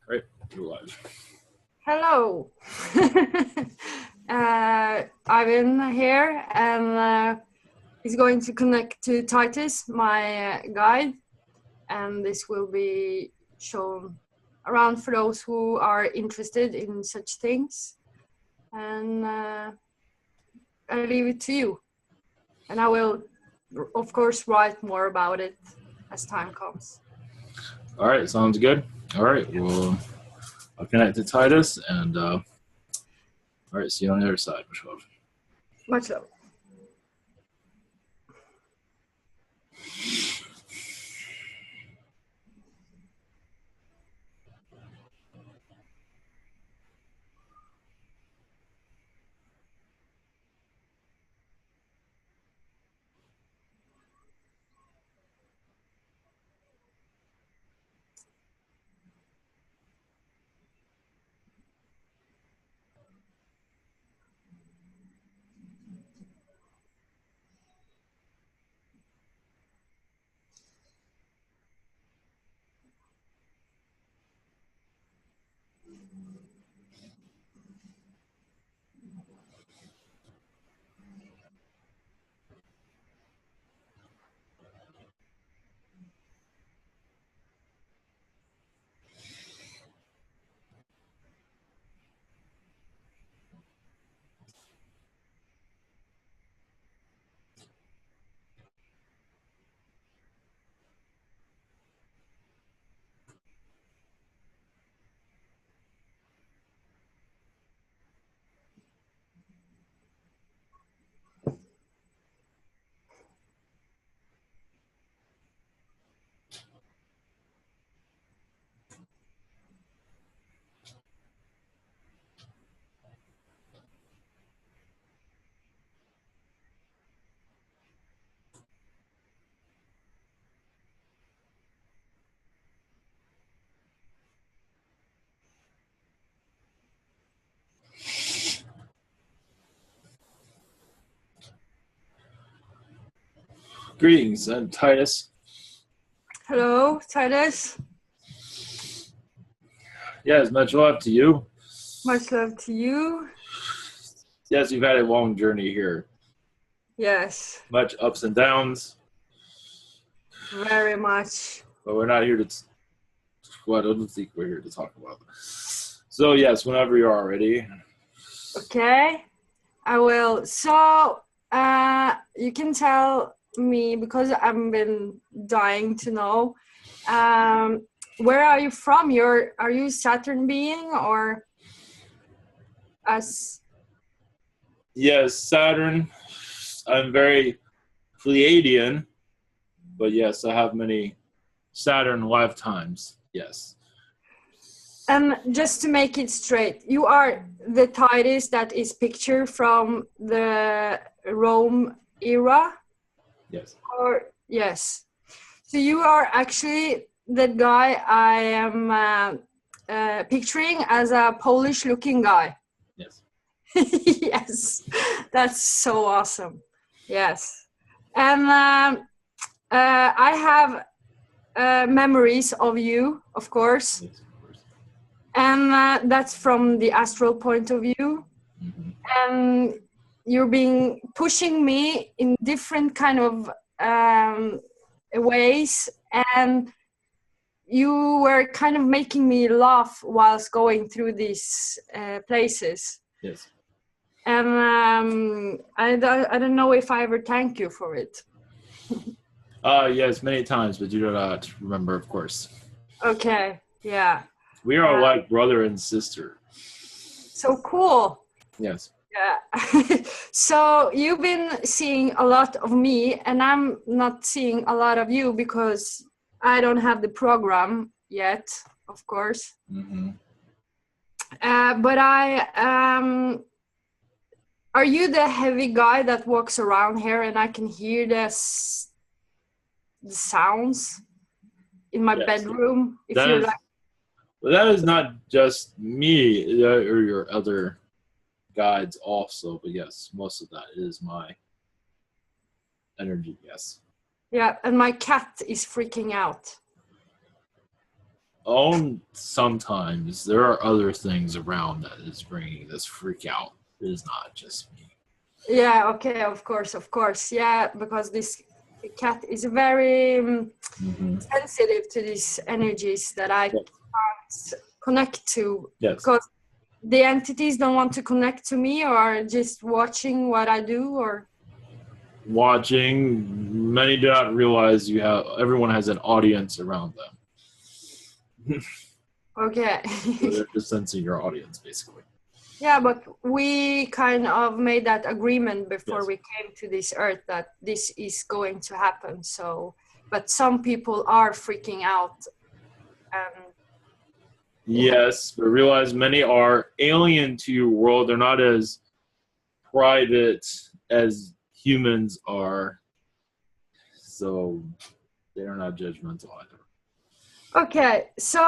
Right, you're live. Hello. Ivan here, and he's going to connect to Titus, my guide, and this will be shown around for those who are interested in such things. And I leave it to you. And I will, of course, write more about it as time comes. All right, sounds good. All right, well, I'll connect to Titus, and all right, see you on the other side. Much love. Much love. Greetings, I'm Titus. Hello, Titus. Yes, much love to you. Much love to you. Yes, you've had a long journey here. Yes. Much ups and downs. Very much. But we're not here to... Well, I don't think we're here to talk about this. So, yes, whenever you are ready. Okay, I will. So, you can tell me, because I've been dying to know, where are you from? Are you Saturn being or as? Yes, Saturn. I'm very Pleiadian, but yes, I have many Saturn lifetimes. Yes. And just to make it straight, you are the Titus that is pictured from the Rome era? Yes. Or yes. So you are actually the guy I am picturing as a Polish-looking guy. Yes. Yes, that's so awesome. Yes, and I have memories of you, of course, Yes, of course. and that's from the astral point of view. Mm-hmm. And you're pushing me in different kind of ways, and you were kind of making me laugh whilst going through these places. Yes. And I don't know if I ever thank you for it. Yes, many times, but you do not remember, of course. Okay, yeah. We are like brother and sister. So cool. Yes. Yeah. So you've been seeing a lot of me, and I'm not seeing a lot of you because I don't have the program yet, of course. Mm-hmm. But are you the heavy guy that walks around here and I can hear the sounds in my bedroom? If you're like, well, that is not just me or your other guides also, but yes, most of that is my energy. Yes. Yeah, and my cat is freaking out. sometimes there are other things around that is bringing this freak out. It is not just me. Yeah, okay, of course. Yeah, because this cat is very sensitive to these energies that I can't connect to. Yes. Because the entities don't want to connect to me, or are just watching what I do, or watching. Many do not realize everyone has an audience around them. okay. So they're just sensing your audience, basically. Yeah, but we kind of made that agreement before Yes. we came to this earth that this is going to happen. So, but some people are freaking out. Yes, but realize many are alien to your world. They're not as private as humans are. So they're not judgmental either. Okay, so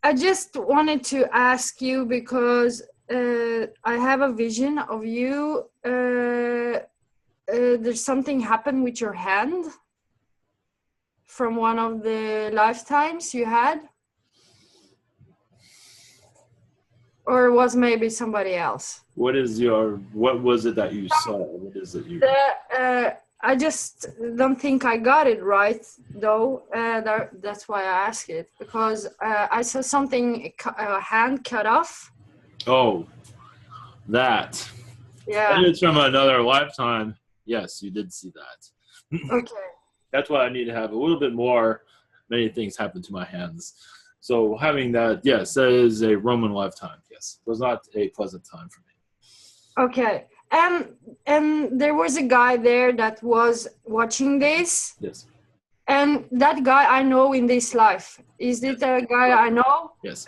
I just wanted to ask you because I have a vision of you. There's something happened with your hand from one of the lifetimes you had, or was maybe somebody else? What was it that you saw? What is it you? I just don't think I got it right, though. That's why I asked it, because I saw something, a hand cut off. Oh, that. Yeah. That is from another lifetime. Yes, you did see that. Okay. That's why I need to have a little bit more. Many things happen to my hands. So having that, yes, that is a Roman lifetime. Yes, it was not a pleasant time for me. Okay. And there was a guy there that was watching this. Yes. And that guy I know in this life. Is it a guy I know? Yes.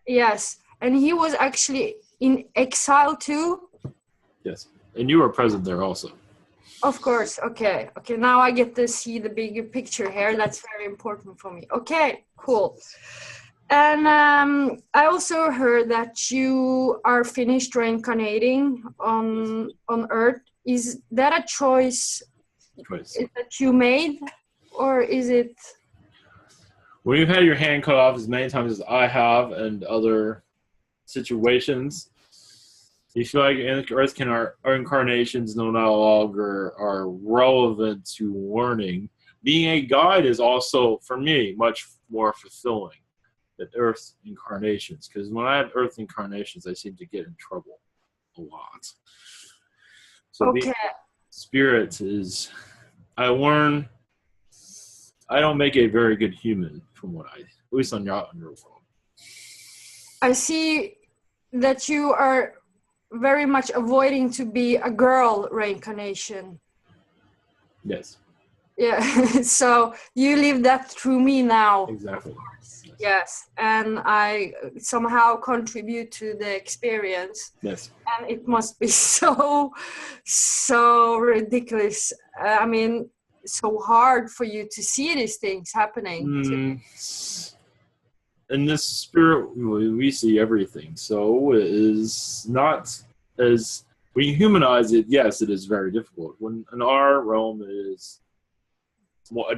Yes. And he was actually in exile too? Yes. And you were present there also. Of course. Okay. Okay. Now I get to see the bigger picture here. That's very important for me. Okay. Cool. And I also heard that you are finished reincarnating on Earth. Is that a choice that you made, or is it? When you've had your hand cut off as many times as I have, and other situations, you feel like Earth our incarnations no longer are relevant to learning. Being a guide is also, for me, much more fulfilling than Earth incarnations. Because when I have Earth incarnations, I seem to get in trouble a lot. So being spirit is, I learn, I don't make a very good human from what at least on your world. I see that you are very much avoiding to be a girl reincarnation. Yes. Yeah, so you live that through me now. Exactly. Yes, and I somehow contribute to the experience. Yes. And it must be so ridiculous. I mean, so hard for you to see these things happening. In this spirit, we see everything. So it is not as, when you humanize it, yes, it is very difficult. When in our realm, it is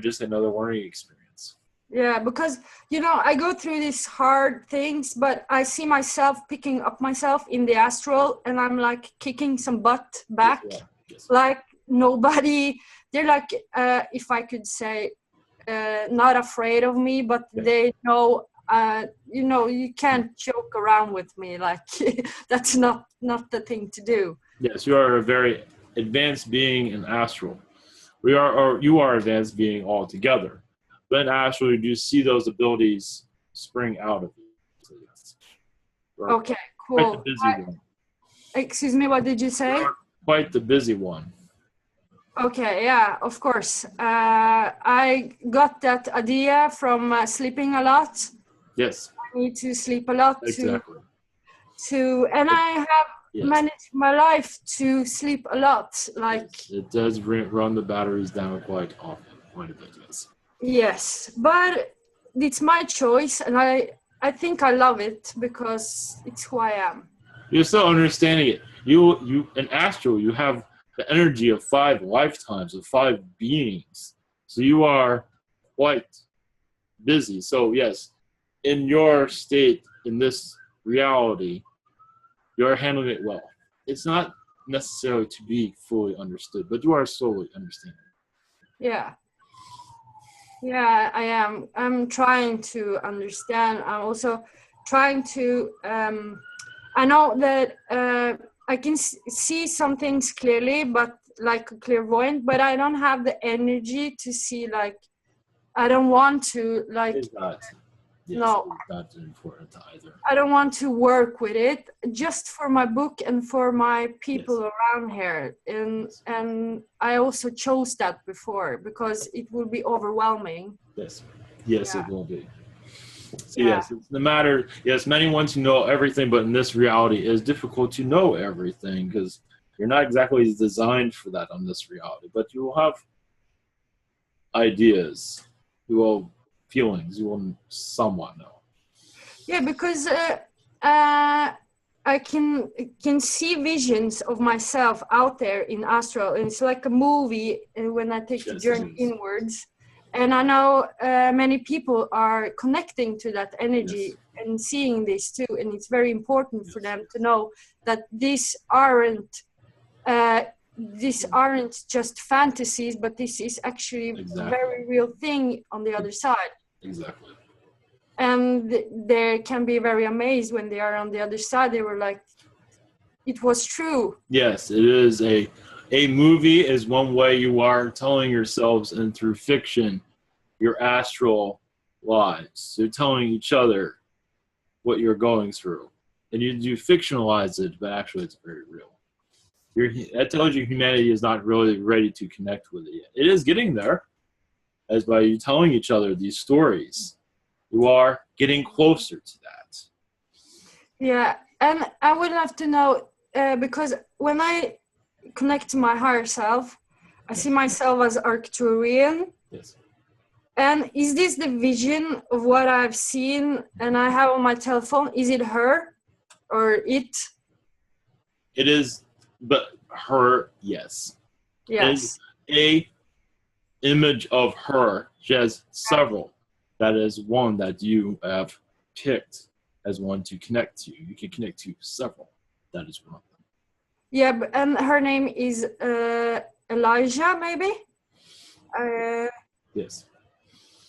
just another learning experience. Yeah, because, you know, I go through these hard things, but I see myself picking up myself in the astral, and I'm like kicking some butt back. Yeah. Yes. Like nobody, they're like, if I could say, not afraid of me, but they know, you know, you can't joke around with me. Like that's not the thing to do. Yes, you are a very advanced being in astral. You are advanced being altogether. But in astral, you do see those abilities spring out of you. So, yes. Okay, cool. Quite the busy one. Excuse me, what did you say? Quite the busy one. Okay, yeah, of course. I got that idea from sleeping a lot. Yes. I need to sleep a lot exactly. and I have managed my life to sleep a lot. Like it does run the batteries down quite often, quite a bit, yes. Yes, but it's my choice, and I think I love it because it's who I am. You're still understanding it. You in astral, you have the energy of 5 lifetimes, of 5 beings. So you are quite busy. So yes, in your state, in this reality, you're handling it well. It's not necessarily to be fully understood, but you are slowly understanding. Yeah. Yeah, I am. I'm trying to understand. I'm also trying to. I know that I can see some things clearly, but like a clairvoyant, but I don't have the energy to see. Like, I don't want to. Like, It's not. Yes, no, it's not important either. I don't want to work with it. Just for my book and for my people around here, and I also chose that before because it will be overwhelming. Yes, Yeah. It will be. So Yeah. yes, it's no matter. Yes, many want to know everything, but in this reality, it is difficult to know everything because you're not exactly designed for that on this reality. But you will have ideas, you will feelings, you will somewhat know. Yeah, because I can see visions of myself out there in Astral, and it's like a movie when I take the journey inwards. And I know many people are connecting to that energy and seeing this too, and it's very important for them to know that these aren't just fantasies, but this is actually a very real thing on the other side. Exactly. And they can be very amazed when they are on the other side. They were like, it was true. Yes, it is a movie is one way you are telling yourselves, and through fiction, your astral lives. You're telling each other what you're going through. And you fictionalize it, but actually it's very real. That tells you humanity is not really ready to connect with it yet. It is getting there, as by you telling each other these stories. You are getting closer to that. Yeah, and I would love to know, because when I connect to my higher self, I see myself as Arcturian. Yes. And is this the vision of what I've seen and I have on my telephone? Is it her or it? It is, but her, yes. Yes. It is a image of her. She has several. That is one that you have picked as one to connect to. You can connect to several. That is one of them. Yeah, and her name is Elijah, maybe? Yes.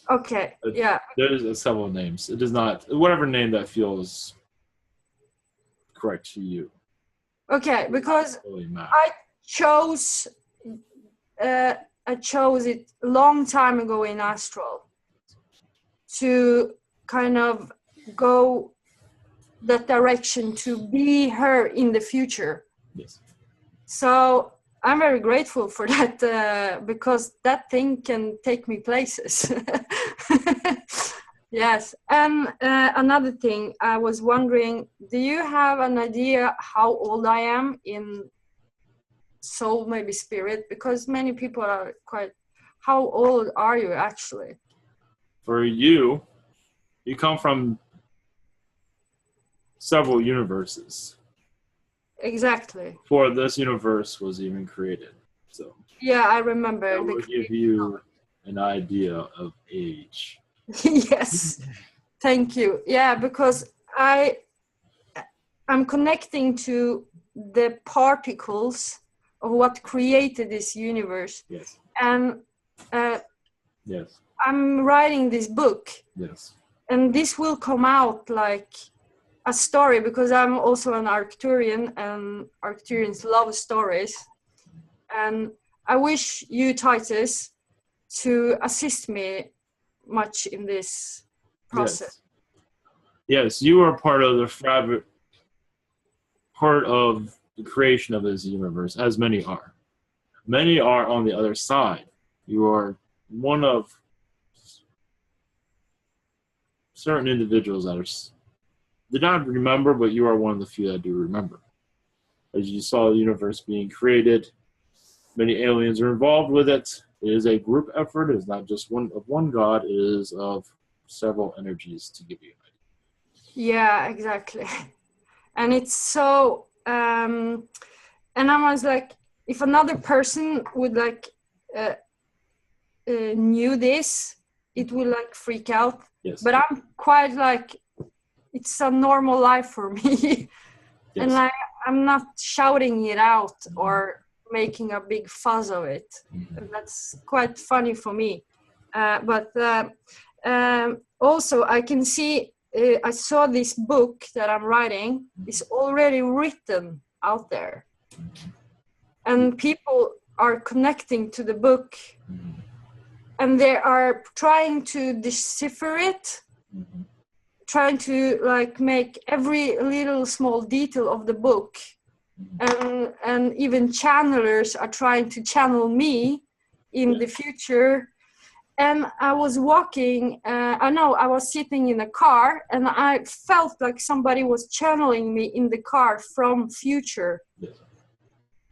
Okay, yeah. There's several names. It is not, whatever name that feels correct to you. Okay, because Really I chose it a long time ago in Astral to kind of go that direction, to be her in the future. Yes. So I'm very grateful for that, because that thing can take me places. Yes. And another thing, I was wondering, do you have an idea how old I am in soul, maybe spirit? Because many people are quite, how old are you actually? For you, you come from several universes. Exactly. Before this universe was even created. So yeah, I remember. That will give you an idea of age. Yes. Thank you. Yeah, because I'm connecting to the particles of what created this universe. Yes. And yes. I'm writing this book. Yes. And this will come out like a story, because I'm also an Arcturian, and Arcturians love stories. And I wish you, Titus, to assist me much in this process. Yes, you are part of the fabric, part of the creation of this universe, as many are. Many are on the other side. You are one of certain individuals that did not remember, but you are one of the few that do remember. As you saw the universe being created, many aliens are involved with it. It is a group effort. It is not just one God. It is of several energies, to give you an idea. Yeah, exactly. And it's so, and I was like, if another person would like knew this, it would like freak out. Yes. But I'm quite like, it's a normal life for me. Yes. And I'm not shouting it out or making a big fuss of it. And that's quite funny for me. But also I can see, I saw this book that I'm writing is already written out there. And people are connecting to the book. And they are trying to decipher it. Trying to like make every little small detail of the book, and even channelers are trying to channel me in the future. And I was walking, I was sitting in a car, and I felt like somebody was channeling me in the car from future.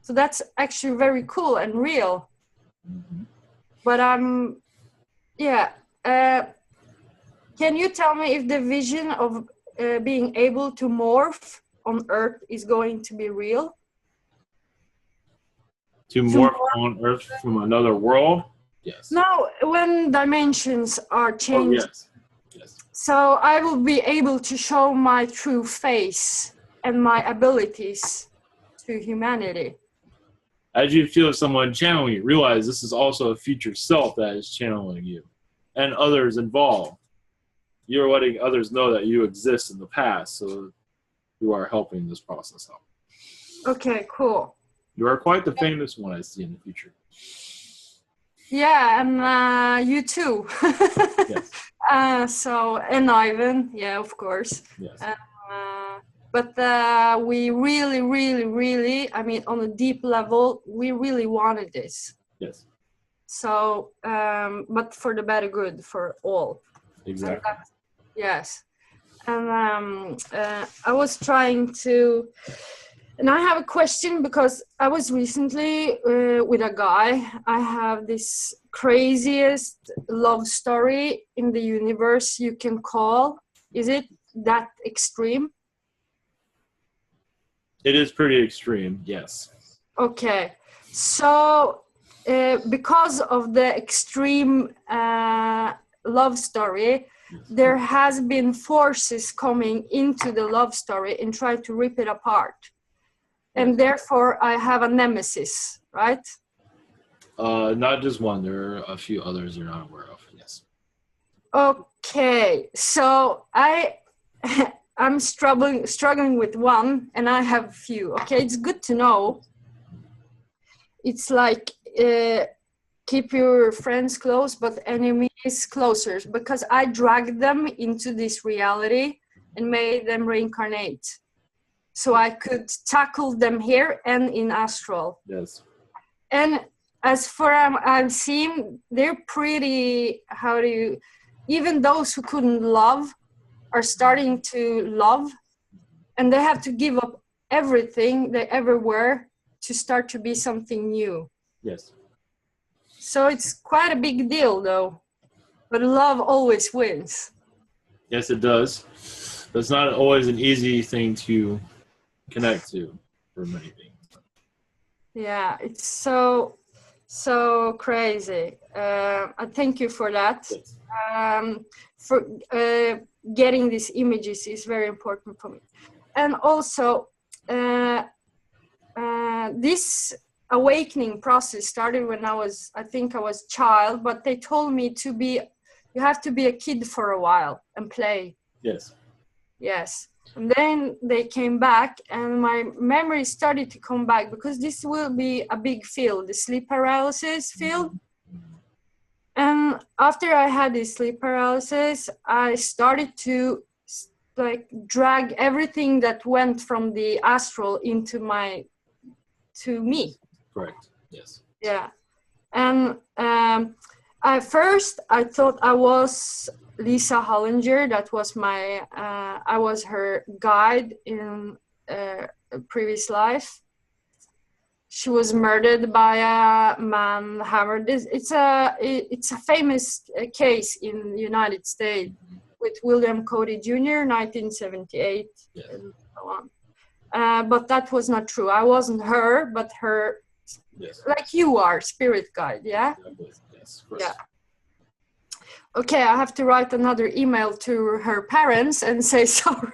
So that's actually very cool and real. But can you tell me if the vision of being able to morph on Earth is going to be real? To morph on Earth from another world? Yes. No, when dimensions are changed. Oh, yes. Yes. So I will be able to show my true face and my abilities to humanity. As you feel someone channeling you, realize this is also a future self that is channeling you, and others involved. You're letting others know that you exist in the past, so you are helping this process out. Okay, cool. You are quite the famous one I see in the future. Yeah, and you too. Yes. And Ivan, yeah, of course. Yes. But we really, I mean, on a deep level, we really wanted this. Yes. So, but for the better good for all. Exactly. Yes. And I was trying to, and I have a question because I was recently with a guy. I have this craziest love story in the universe you can call. Is it that extreme? It is pretty extreme, yes. Okay. So because of the extreme love story, there has been forces coming into the love story and try to rip it apart. And therefore I have a nemesis, right? Not just one, there are a few others you're not aware of, yes. Okay, so I'm struggling with one, and I have a few. Okay, it's good to know. It's like keep your friends close, but enemies closer, because I dragged them into this reality and made them reincarnate, so I could tackle them here and in Astral. Yes. And as far as I've seen, they're pretty. Even those who couldn't love are starting to love, and they have to give up everything they ever were to start to be something new. Yes. So it's quite a big deal, though. But love always wins. Yes, it does. But it's not always an easy thing to connect to for many things. Yeah, it's so crazy. I thank you for that. Yes. For getting these images is very important for me. And also, this awakening process started when I think I was a child, but they told me you have to be a kid for a while and play. Yes. Yes. And then they came back, and my memory started to come back, because this will be a big field, the sleep paralysis field. And after I had this sleep paralysis, I started to like drag everything that went from the astral to me. Correct. Yes. Yeah. And at first I thought I was Lisa Hollinger. That was I was her guide in a previous life. She was murdered by a man hammered. It's a famous case in the United States with William Cody Jr., 1978, Yes. and so on. But that was not true. I wasn't her, but her, yes. like you are, spirit guide, yeah? Yes, Yeah. Okay, I have to write another email to her parents and say sorry.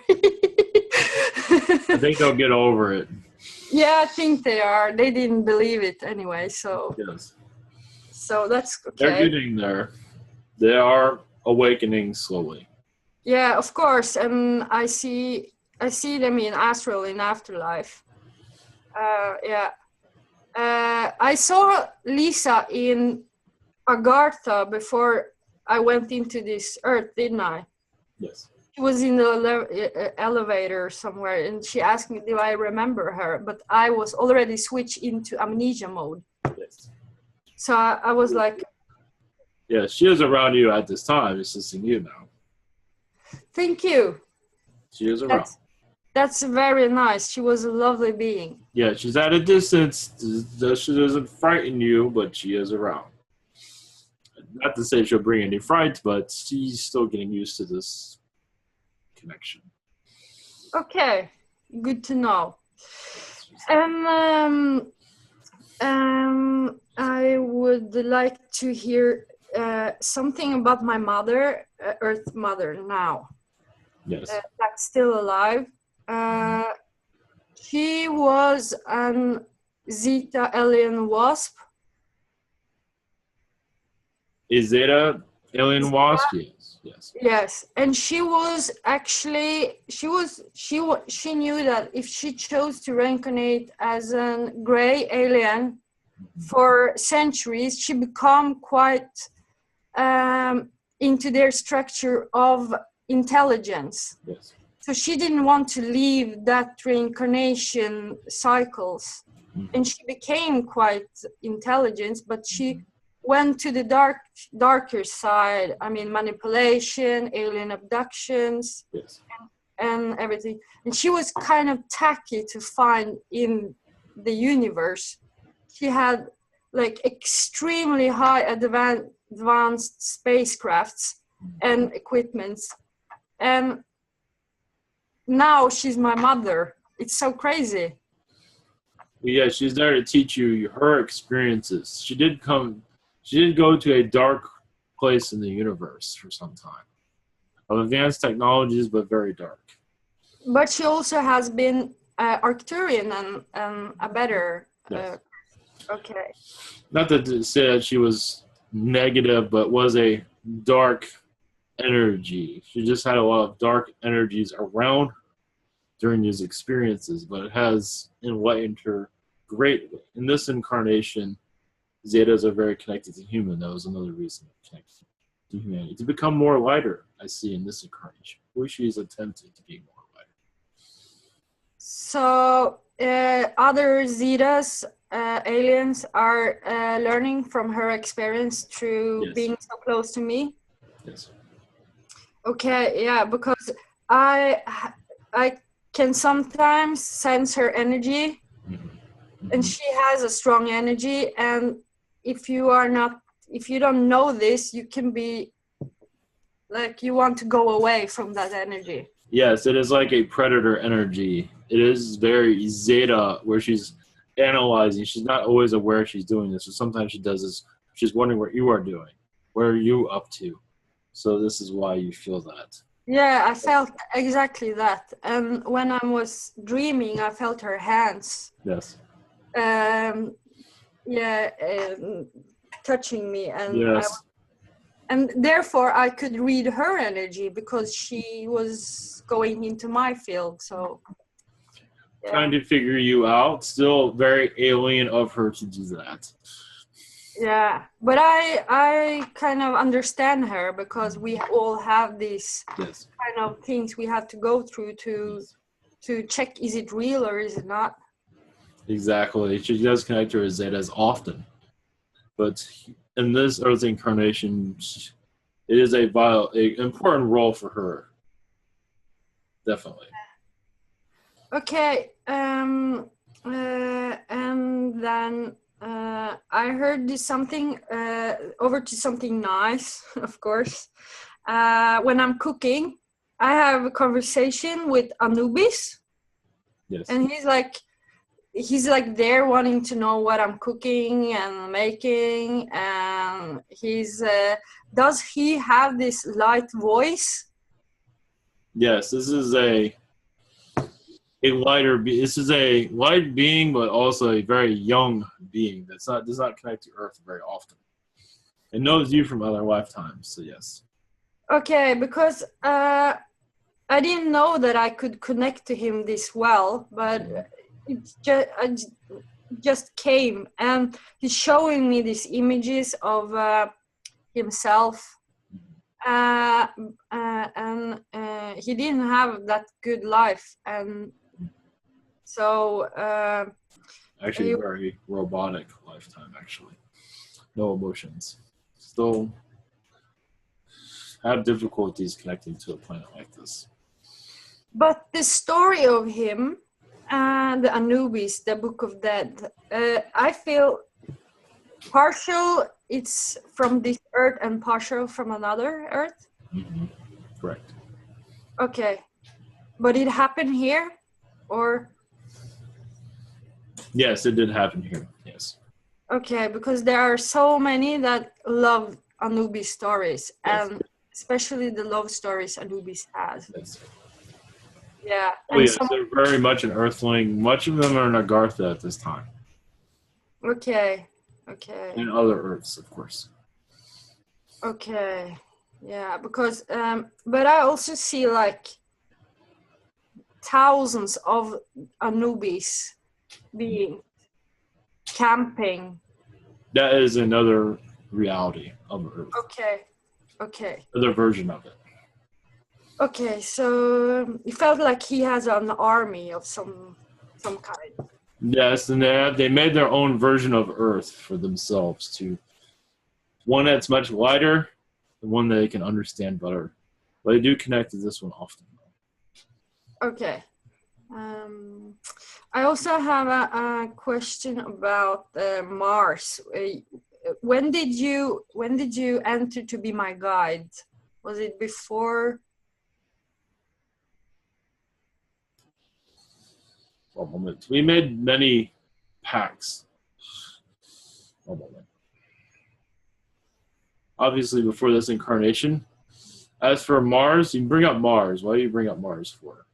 I think they'll get over it. Yeah, I think they are. They didn't believe it anyway, so Yes. so that's They're okay. getting there. They are awakening slowly. Yeah, of course, and I see them in Astral in afterlife. Yeah. I saw Lisa in Agartha before I went into this earth, didn't I? Yes. She was in the elevator somewhere, and she asked me, do I remember her? But I was already switched into amnesia mode. Yes. So I was like, Yeah, she is around you at this time, assisting you now. thank you. She is around. That's very nice. She was a lovely being. Yeah, she's at a distance. She doesn't frighten you, but she is around. Not to say she'll bring any fright, but she's still getting used to this connection. Okay, good to know. I would like to hear something about my mother, Earth Mother now. Yes. That's still alive. She was an Zeta alien wasp. Is Zeta alien wasp? Yes. Yes, and she was actually she knew that if she chose to reincarnate as a gray alien for centuries, she become quite into their structure of intelligence. Yes. So she didn't want to leave that reincarnation cycles, and she became quite intelligent, but she went to the darker side. I mean, manipulation, alien abductions, Yes. and everything. And she was kind of tacky to find in the universe. She had like extremely high advanced spacecrafts and equipments, and now she's my mother. It's so crazy. Yeah, she's there to teach you her experiences. She did go to a dark place in the universe for some time. Of advanced technologies, but very dark. But she also has been Arcturian and a better. Yes. Okay. Not to say that she was negative, but was a dark energy. She just had a lot of dark energies around her during these experiences, but it has enlightened her greatly. In this incarnation, Zetas are very connected to human. That was another reason to connect to humanity. To become more lighter, I see in this incarnation. Where she is attempting to be more lighter. So other Zetas, aliens, are learning from her experience through being so close to me? Yes. Okay, yeah, because I can sometimes sense her energy, and she has a strong energy, and if you don't know this, you can be like you want to go away from that energy. Yes, it is like a predator energy. It is very Zeta, where she's analyzing. She's not always aware she's doing this. So sometimes she does this. She's wondering what you are doing. What are you up to? So this is why you feel that. Yeah, I felt exactly that. And when I was dreaming, I felt her hands. Yes. Touching me, and yes. and therefore I could read her energy because she was going into my field. So trying to figure you out. Still very alien of her to do that. Yeah, but I kind of understand her because we all have these kind of things we have to go through to check, is it real or is it not? Exactly. She does connect to her Zetas often. But in this Earth incarnation, it is a important role for her. Definitely. Okay. And then I heard something over to something nice, of course. When I'm cooking, I have a conversation with Anubis. Yes. And he's like, he's like there wanting to know what I'm cooking and making, and he's does he have this light voice? Yes, this is a lighter. This is a light being, but also a very young being does not connect to Earth very often. It knows you from other lifetimes. So yes. Okay, because I didn't know that I could connect to him this well, but I just came, and he's showing me these images of himself, and he didn't have that good life, and so Actually, very robotic lifetime. Actually, no emotions. Still have difficulties connecting to a planet like this. But the story of him and the Anubis, the Book of Dead, I feel partial it's from this Earth and partial from another Earth. Mm-hmm. Correct. Okay, but it happened here, or? Yes, it did happen here. Yes. Okay, because there are so many that love Anubis stories, Yes. and especially the love stories Anubis has. Yes. Yeah. Oh, yes, they're very much an Earthling. Much of them are in Agartha at this time. Okay. Okay. And other Earths, of course. Okay. Yeah, because but I also see like thousands of Anubis being camping. That is another reality of Earth. Okay. Okay. Another version of it. Okay, so it felt like he has an army of some kind. Yes, and they made their own version of Earth for themselves too. One that's much lighter, the one that they can understand better. But they do connect to this one often. Okay. I also have a question about Mars. When did you enter to be my guide? Was it before? One moment. We made many pacts. One moment. Obviously, before this incarnation. As for Mars, you bring up Mars. Why do you bring up Mars for?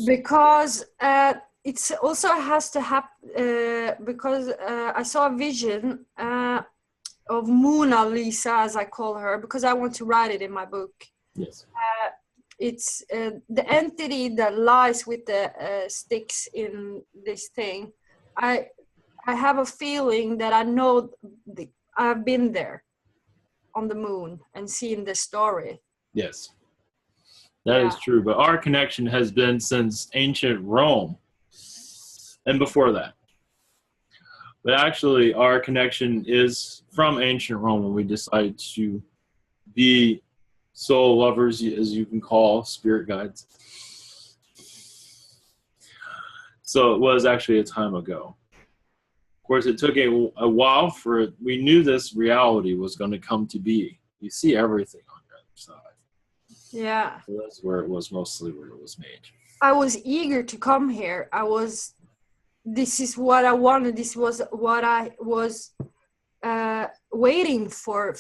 Because it also has to happen. Because I saw a vision of Mona Lisa, as I call her, because I want to write it in my book. Yes. It's the entity that lies with the sticks in this thing. I have a feeling that I know I've been there on the moon and seen the story. Yes, that is true. But our connection has been since ancient Rome and before that. But actually, our connection is from ancient Rome when we decided to be soul lovers, as you can call spirit guides. So it was actually a time ago. Of course, it took a while for it. We knew this reality was going to come to be. You see everything on the other side. Yeah. So that's where it was mostly where it was made. I was eager to come here. This is what I wanted. This was what I was waiting for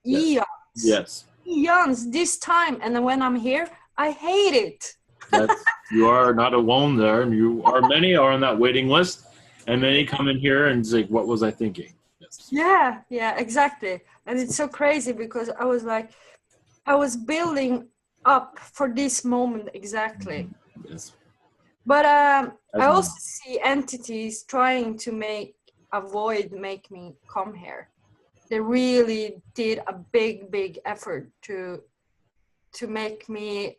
eons. Yes. Eons, this time. And then when I'm here, I hate it. You are not alone there. And many are on that waiting list. And many come in here and say, what was I thinking? Yes. Yeah, exactly. And it's so crazy because I was building up for this moment exactly. Yes. But I also see entities trying to make me come here. They really did a big effort to make me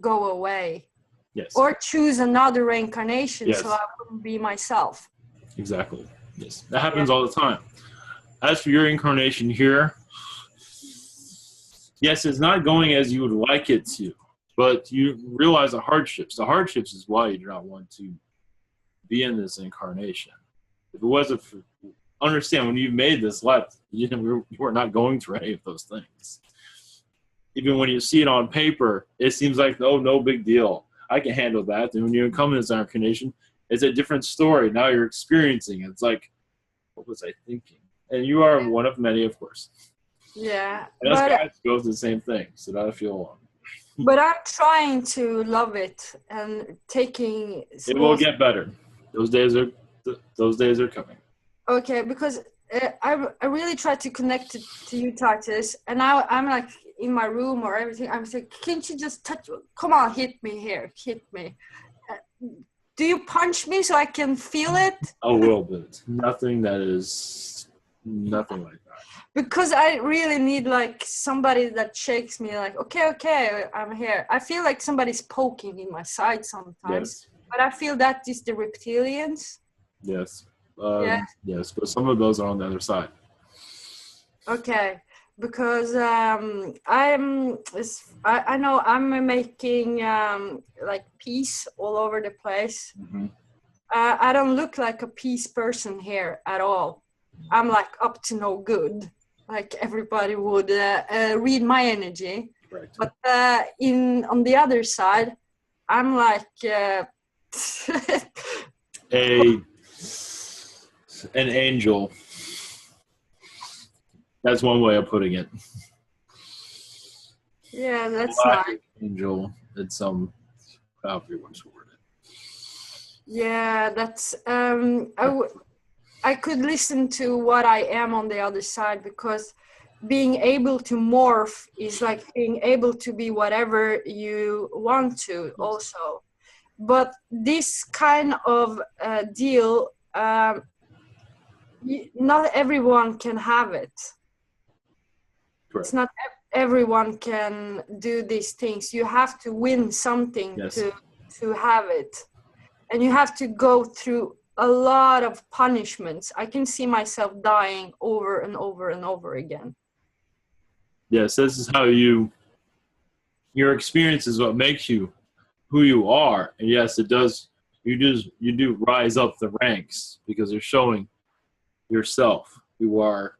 go away. Yes. Or choose another reincarnation, yes. so I wouldn't be myself. Exactly. Yes. That happens all the time. As for your incarnation here, yes, it's not going as you would like it to, but you realize the hardships. The hardships is why you do not want to be in this incarnation. If it wasn't for, understand, when you made this life, you were not going through any of those things. Even when you see it on paper, it seems like, oh, no big deal. I can handle that. And when you come in this incarnation, It's a different story. Now you're experiencing it. It's like, what was I thinking? And you are one of many, of course. Yeah. And us guys go through the same thing, so don't feel alone. But I'm trying to love it and taking. It will get better. Those days are coming. Okay, because I really try to connect to you, Titus, and now I'm like in my room or everything. I'm saying, can't you just touch? Come on, hit me here, hit me. Do you punch me so I can feel it? A little bit. Nothing like that. Because I really need like somebody that shakes me like, okay, I'm here. I feel like somebody's poking in my side sometimes. Yes. But I feel that is the reptilians. Yes. Yes, but some of those are on the other side. Okay. Because I know I'm making like peace all over the place. Mm-hmm. I don't look like a peace person here at all. I'm like up to no good. Like everybody would read my energy. Right. But on the other side, I'm like an angel. That's one way of putting it. Yeah, that's nice. Angel. It's however you want to word it. Yeah, that's I could listen to what I am on the other side, because being able to morph is like being able to be whatever you want to also. But this kind of deal, not everyone can have it. Correct. It's not everyone can do these things. You have to win something to have it. And you have to go through a lot of punishments. I can see myself dying over and over and over again. Yes, this is how your experience is what makes you who you are. And yes, it does. You do rise up the ranks because you're showing yourself you are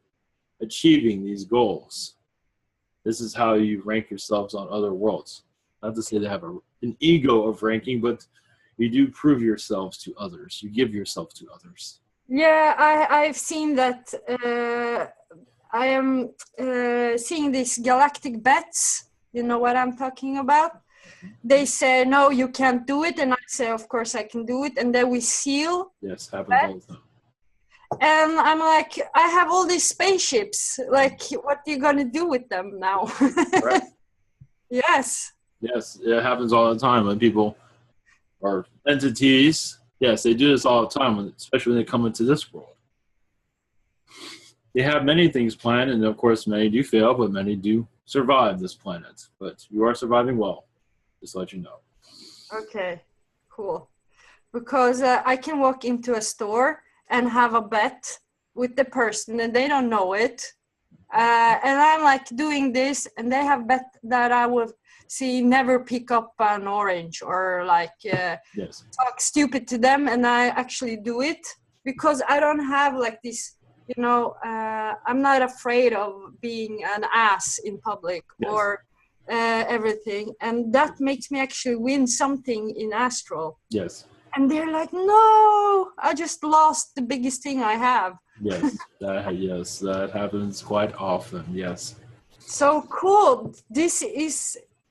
achieving these goals. This is how you rank yourselves on other worlds. Not to say they have an ego of ranking, but you do prove yourselves to others. You give yourself to others. Yeah, I've seen that. I am seeing these galactic bets. You know what I'm talking about? They say, no, you can't do it. And I say, of course I can do it. And then we seal. Yes, happens all the time. And I'm like, I have all these spaceships. Like, what are you going to do with them now? Right. Yes. Yes, it happens all the time when people are entities. Yes, they do this all the time, especially when they come into this world. They have many things planned, and of course, many do fail, but many do survive this planet. But you are surviving well, just to let you know. Okay, cool. Because I can walk into a store and have a bet with the person, and they don't know it. And I'm like doing this, and they have bet that I will never pick up an orange or like talk stupid to them, and I actually do it because I don't have like this, I'm not afraid of being an ass in public or everything, and that makes me actually win something in Astral. Yes. And they're like, no, I just lost the biggest thing I have. Yes, that happens quite often, yes. So cool.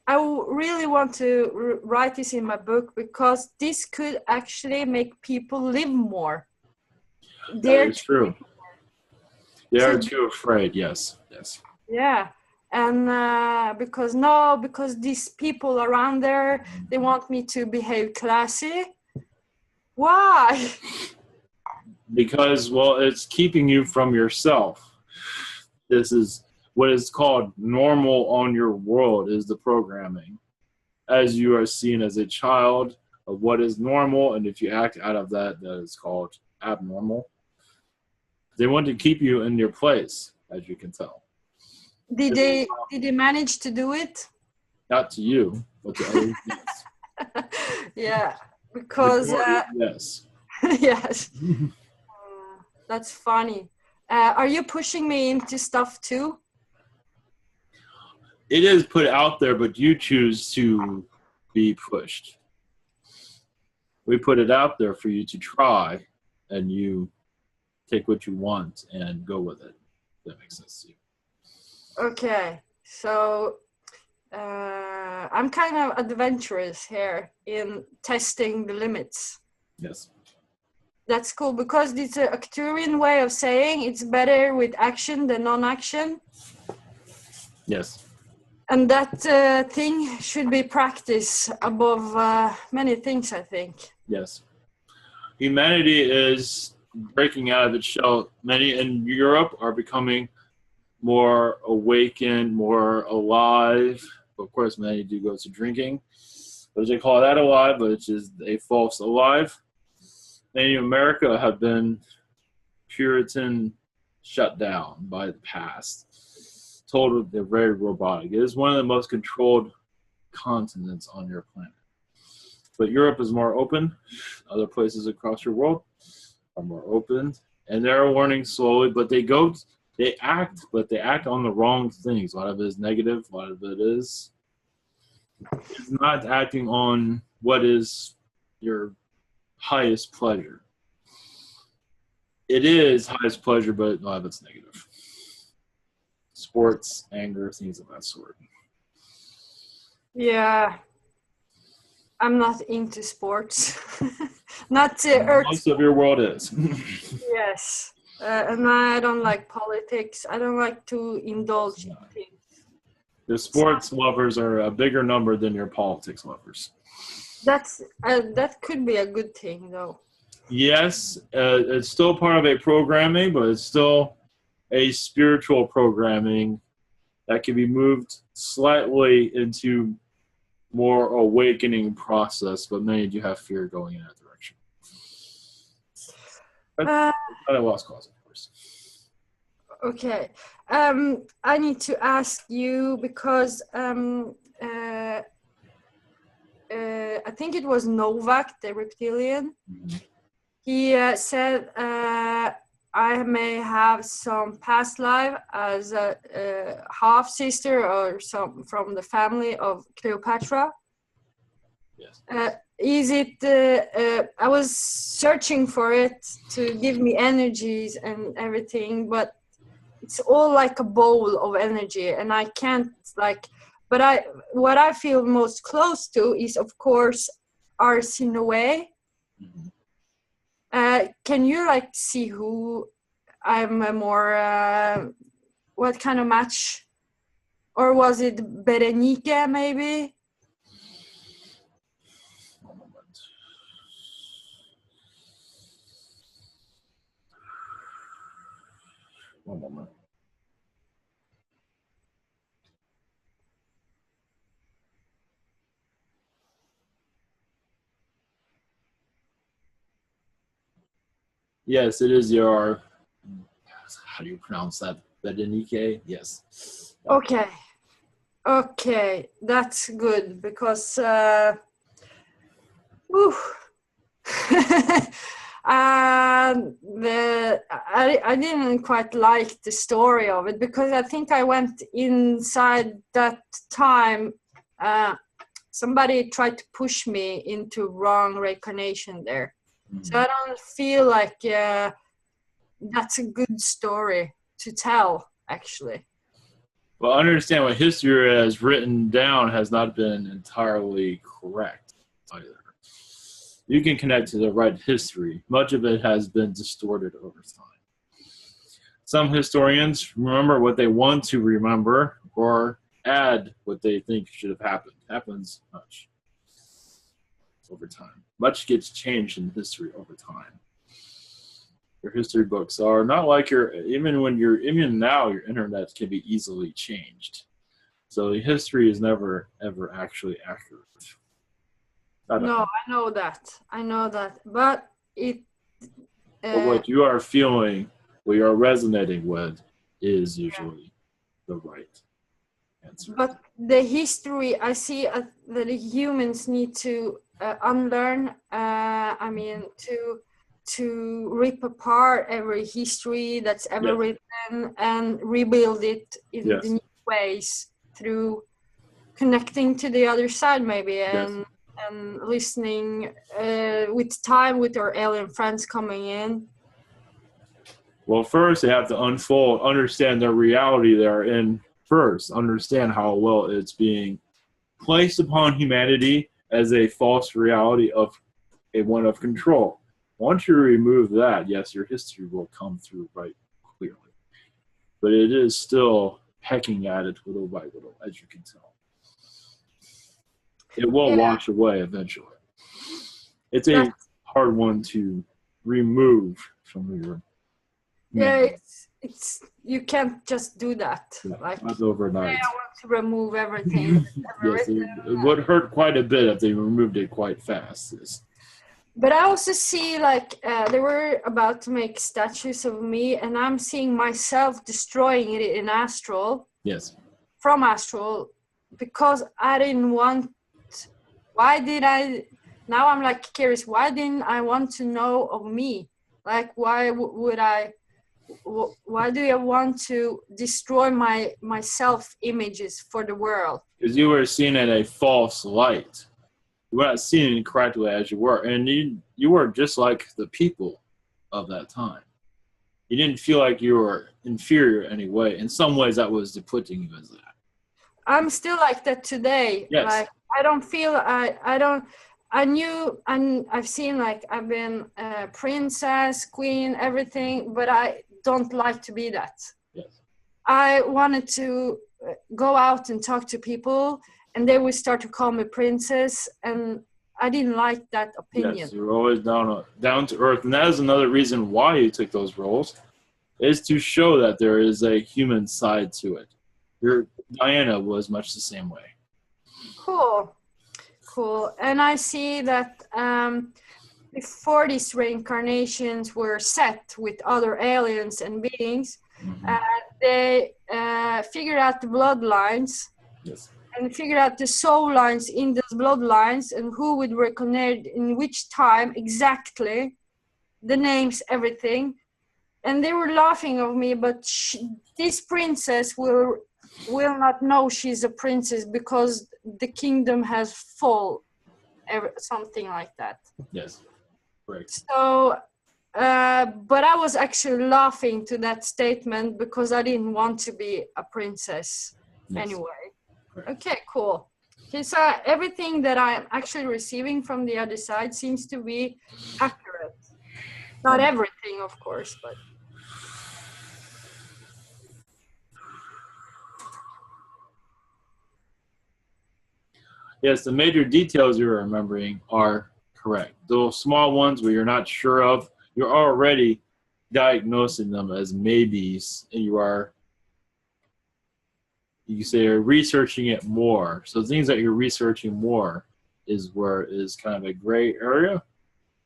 I really want to write this in my book, because this could actually make people live more. That is true. They are too afraid, yes. Yeah. And because these people around there, they want me to behave classy. Why? Because, it's keeping you from yourself. This is what is called normal on your world, is the programming. As you are seen as a child of what is normal, and if you act out of that, that is called abnormal. They want to keep you in your place, as you can tell. Did they manage to do it? Not to you, but to others. Yeah, because yes. Yes. That's funny. Are you pushing me into stuff too? It is put out there, but you choose to be pushed. We put it out there for you to try, and you take what you want and go with it. If that makes sense to you. Okay, so I'm kind of adventurous here in testing the limits. Yes. That's cool, because it's an Arcturian way of saying it's better with action than non-action. Yes. And that thing should be practiced above many things, I think. Yes. Humanity is breaking out of its shell. Many in Europe are becoming more awakened, more alive. Of course, many do go to drinking. But they call that alive, but it's just a false alive. Many in America have been Puritan shut down by the past. Told they're very robotic. It is one of the most controlled continents on your planet. But Europe is more open. Other places across your world are more open. And they're learning slowly, but they act on the wrong things. A lot of it is negative. A lot of it is it's not acting on what is your highest pleasure. It is highest pleasure, but a lot of it's negative. Sports, anger, things of that sort. Yeah. I'm not into sports. Not Earth. Most of your world is. Yes. And I don't like politics. I don't like to indulge in things. The sports lovers are a bigger number than your politics lovers. That could be a good thing, though. Yes, it's still part of a programming, but it's still a spiritual programming that can be moved slightly into more awakening process, but many do have fear going in that direction. But not a lost cause, of course. Okay. I need to ask you because I think it was Novak, the reptilian. Mm-hmm. He said I may have some past life as a half sister or some from the family of Cleopatra. Yes. Is it? I was searching for it to give me energies and everything, but it's all like a bowl of energy, and I can't like. But what I feel most close to is, of course, Arsinoe. Mm-hmm. Can you like see who I'm more? What kind of match? Or was it Berenike maybe? One moment. Yes, it is your. How do you pronounce that? Berenike? Yes. Okay, that's good because I didn't quite like the story of it because I think I went inside that time. Somebody tried to push me into wrong reincarnation there. Mm-hmm. So I don't feel like that's a good story to tell, actually. Well, understand what history has written down has not been entirely correct either. You can connect to the right history. Much of it has been distorted over time. Some historians remember what they want to remember or add what they think should have happened. Happens much over time. Much gets changed in history over time. Your history books are not like even now your internet can be easily changed. So the history is never ever actually accurate. No, I know that. But but what you are feeling, what you are resonating with, is usually the right answer. But the history, I see that the humans need to unlearn. To rip apart every history that's ever written and rebuild it in the new ways through connecting to the other side, maybe. And and listening with time with our alien friends coming in? Well, first they have to understand their reality they're in first, understand how well it's being placed upon humanity as a false reality of a one of control. Once you remove that, yes, your history will come through right clearly. But it is still pecking at it little by little, as you can tell. It will wash away eventually. It's a hard one to remove from your memory. It's you can't just do that. Like not overnight. I want to remove everything. Yes, it would hurt quite a bit if they removed it quite fast. But I also see like they were about to make statues of me, and I'm seeing myself destroying it in Astral. Yes. From Astral, because I didn't want. Why did I? Now I'm like curious. Why didn't I want to know of me? Like, why would I? Why do I want to destroy my self images for the world? Because you were seen in a false light. You were not seen correctly as you were, and you were just like the people of that time. You didn't feel like you were inferior in any way. In some ways, that was depicting you as that. I'm still like that today. Yes. Like I don't feel I knew, and I've seen like I've been a princess, queen, everything, but I don't like to be that. Yes. I wanted to go out and talk to people, and they would start to call me princess, and I didn't like that opinion. Yes, you're always down to earth, and that is another reason why you took those roles, is to show that there is a human side to it. Your Diana was much the same way. Cool. And I see that before these reincarnations were set with other aliens and beings, they figured out the bloodlines. Yes. And figured out the soul lines in those bloodlines and who would reincarnate in which time exactly, the names, everything. And they were laughing of me, but this princess will not know she's a princess because the kingdom has fallen, something like that. Yes, right. So, but I was actually laughing to that statement because I didn't want to be a princess anyway. Right. Okay, cool. Okay, so everything that I'm actually receiving from the other side seems to be accurate. Not everything, of course, but... Yes, the major details you're remembering are correct. Those small ones where you're not sure of, you're already diagnosing them as maybes, and you can say you're researching it more. So things that you're researching more is where it is kind of a gray area,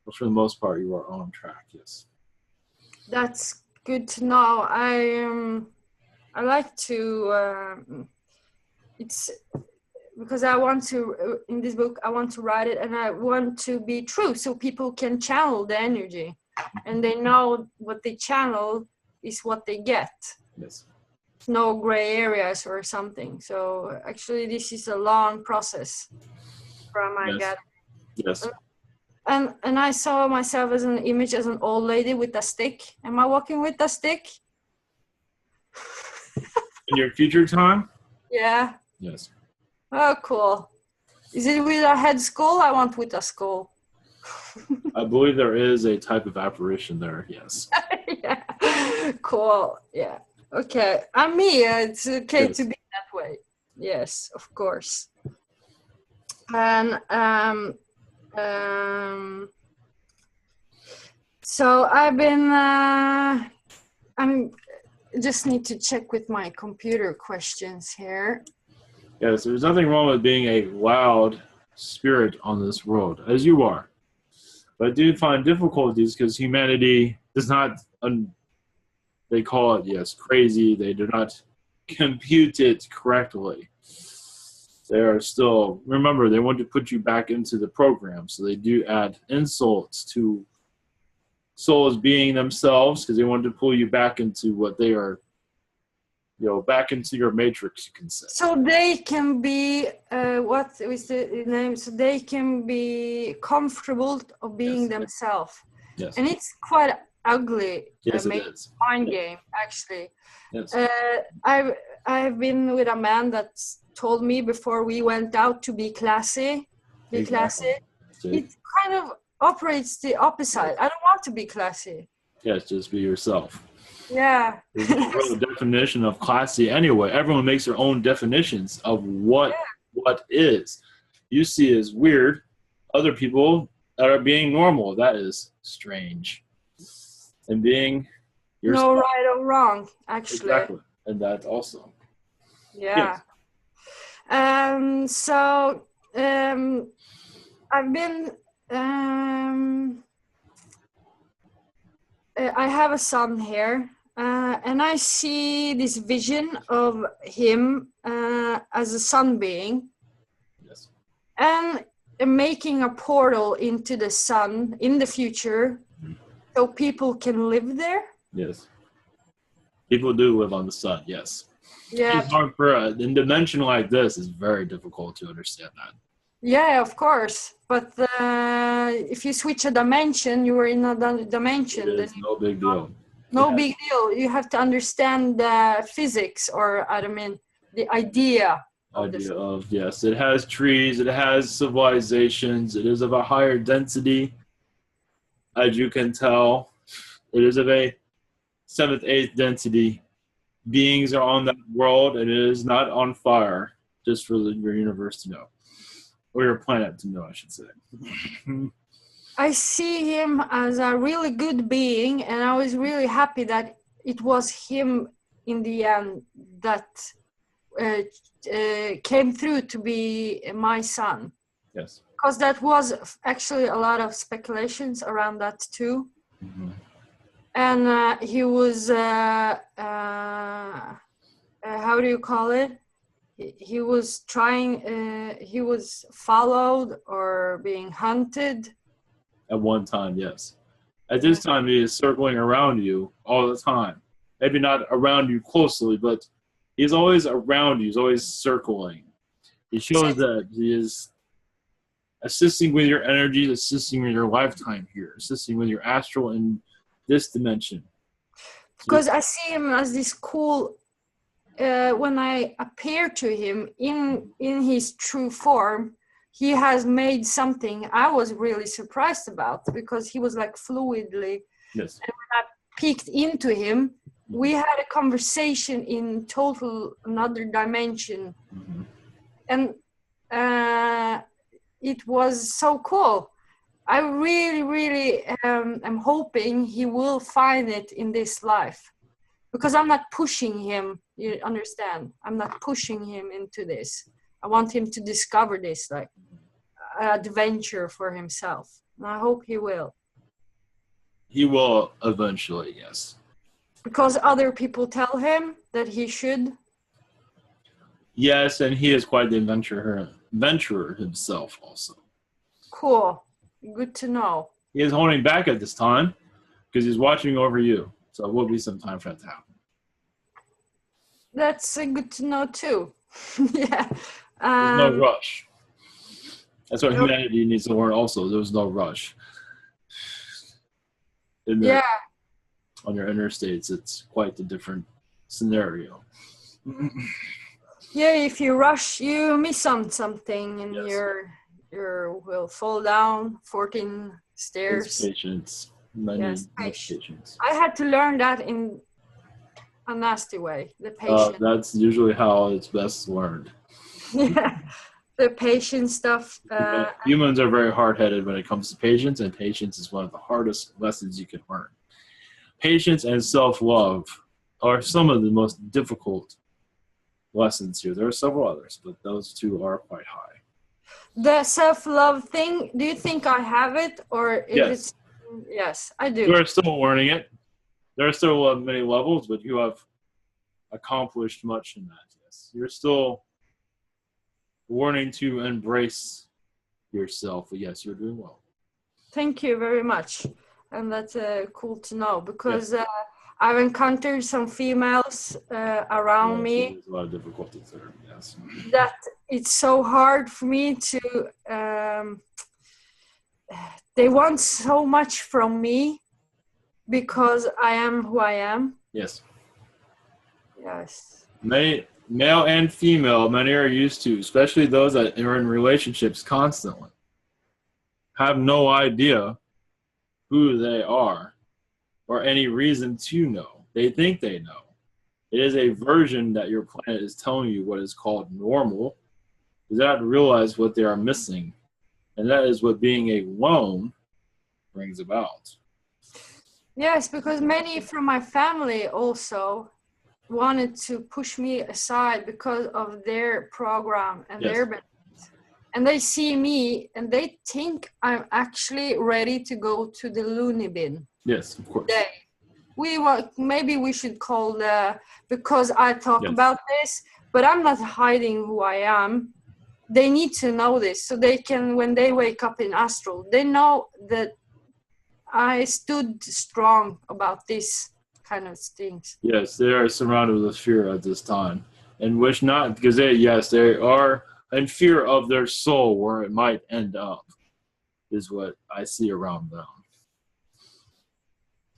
but for the most part, you are on track, yes. That's good to know. I like to, it's because I want to, in this book, I want to write it and I want to be true so people can channel the energy and they know what they channel is what they get. Yes. No gray areas or something. So actually this is a long process from my gut. Yes. And I saw myself as an image as an old lady with a stick. Am I walking with a stick? In your future time? Yeah. Yes. Oh, cool. Is it with a head skull? I want with a skull. I believe there is a type of apparition there, yes. Yeah. Cool. Yeah. Okay. I'm me. It's okay to be that way. Yes, of course. And so I've been I'm just need to check with my computer questions here. Yes, there's nothing wrong with being a loud spirit on this world, as you are. But I do find difficulties because humanity does not, they call it, yes, crazy. They do not compute it correctly. They are still, remember, they want to put you back into the program. So they do add insults to souls being themselves because they want to pull you back into what they are back into your matrix, you can say. So they can be, what is the name? So they can be comfortable of being themselves. Yes. And it's quite ugly. Yes, it is. Mind game, actually. Yes. I've been with a man that told me before we went out to be classy. Be classy. It kind of operates the opposite. I don't want to be classy. Yes, just be yourself. Yeah. There's no real definition of classy anyway. Everyone makes their own definitions of what is. You see as weird, other people that are being normal. That is strange. And being yourself. No right or wrong, actually. Exactly. And that's also. Yeah. Yes. So I've been I have a son here. And I see this vision of him as a sun being, yes, and making a portal into the sun in the future, so people can live there. Yes, people do live on the sun. Yes, yeah. It's hard for a dimension like this. Is very difficult to understand that. Yeah, of course. But if you switch a dimension, you are in another dimension. It's no big deal. No big deal. You have to understand the physics, or I mean, the idea. Yes, it has trees, it has civilizations, it is of a higher density, as you can tell. It is of a 7th, 8th density. Beings are on that world, and it is not on fire, just for your universe to know. Or your planet to know, I should say. I see him as a really good being, and I was really happy that it was him in the end that came through to be my son. Yes. Because that was actually a lot of speculations around that too. Mm-hmm. And he was, how do you call it? He was trying, he was followed or being hunted. At one time, yes. At this time, he is circling around you all the time. Maybe not around you closely, but he's always around you. He's always circling. He shows that he is assisting with your energy, assisting with your lifetime here, assisting with your astral in this dimension. Because I see him as this cool, when I appear to him in his true form, he has made something I was really surprised about, because he was like fluidly. Yes. And when I peeked into him, we had a conversation in total another dimension. Mm-hmm. And it was so cool. I really, really am hoping he will find it in this life, because I'm not pushing him. You understand? I'm not pushing him into this. I want him to discover this, like, adventure for himself. And I hope he will. He will eventually, yes. Because other people tell him that he should. Yes, and he is quite the adventurer himself also. Cool. Good to know. He is holding back at this time because he's watching over you. So it will be some time for that to happen. That's good to know too. Yeah. There's no rush. That's what humanity needs to learn also. There's no rush. Yeah. On your inner states, it's quite a different scenario. Yeah, if you rush, you miss on something, and you will fall down 14 stairs. It's patience. Much patience. I had to learn that in a nasty way. The patience. That's usually how it's best learned. Yeah, the patience stuff. Humans are very hard-headed when it comes to patience, and patience is one of the hardest lessons you can learn. Patience and self-love are some of the most difficult lessons here. There are several others, but those two are quite high. The self-love thing, do you think I have it, or is it? Yes, I do. You are still learning it. There are still many levels, but you have accomplished much in that. Yes, you're still learning to embrace yourself. But yes, you're doing well. Thank you very much, and that's cool to know, because I've encountered some females around me. There's a lot of difficulties there. Yes. That it's so hard for me to. They want so much from me because I am who I am. Yes. Yes. Many, male and female, many are used to, especially those that are in relationships constantly, have no idea who they are or any reason to know. They think they know. It is a version that your planet is telling you what is called normal. They do not realize what they are missing. And that is what being alone brings about. Yes, because many from my family also wanted to push me aside because of their program and Yes. their benefits. And they see me and they think I'm actually ready to go to the loony bin. Yes, of course. Maybe we should call because I talk Yes. about this, but I'm not hiding who I am. They need to know this so they can, when they wake up in Astral, they know that I stood strong about this kind of things. Yes, they are surrounded with fear at this time, and wish not, because they are in fear of their soul, where it might end up, is what I see around them.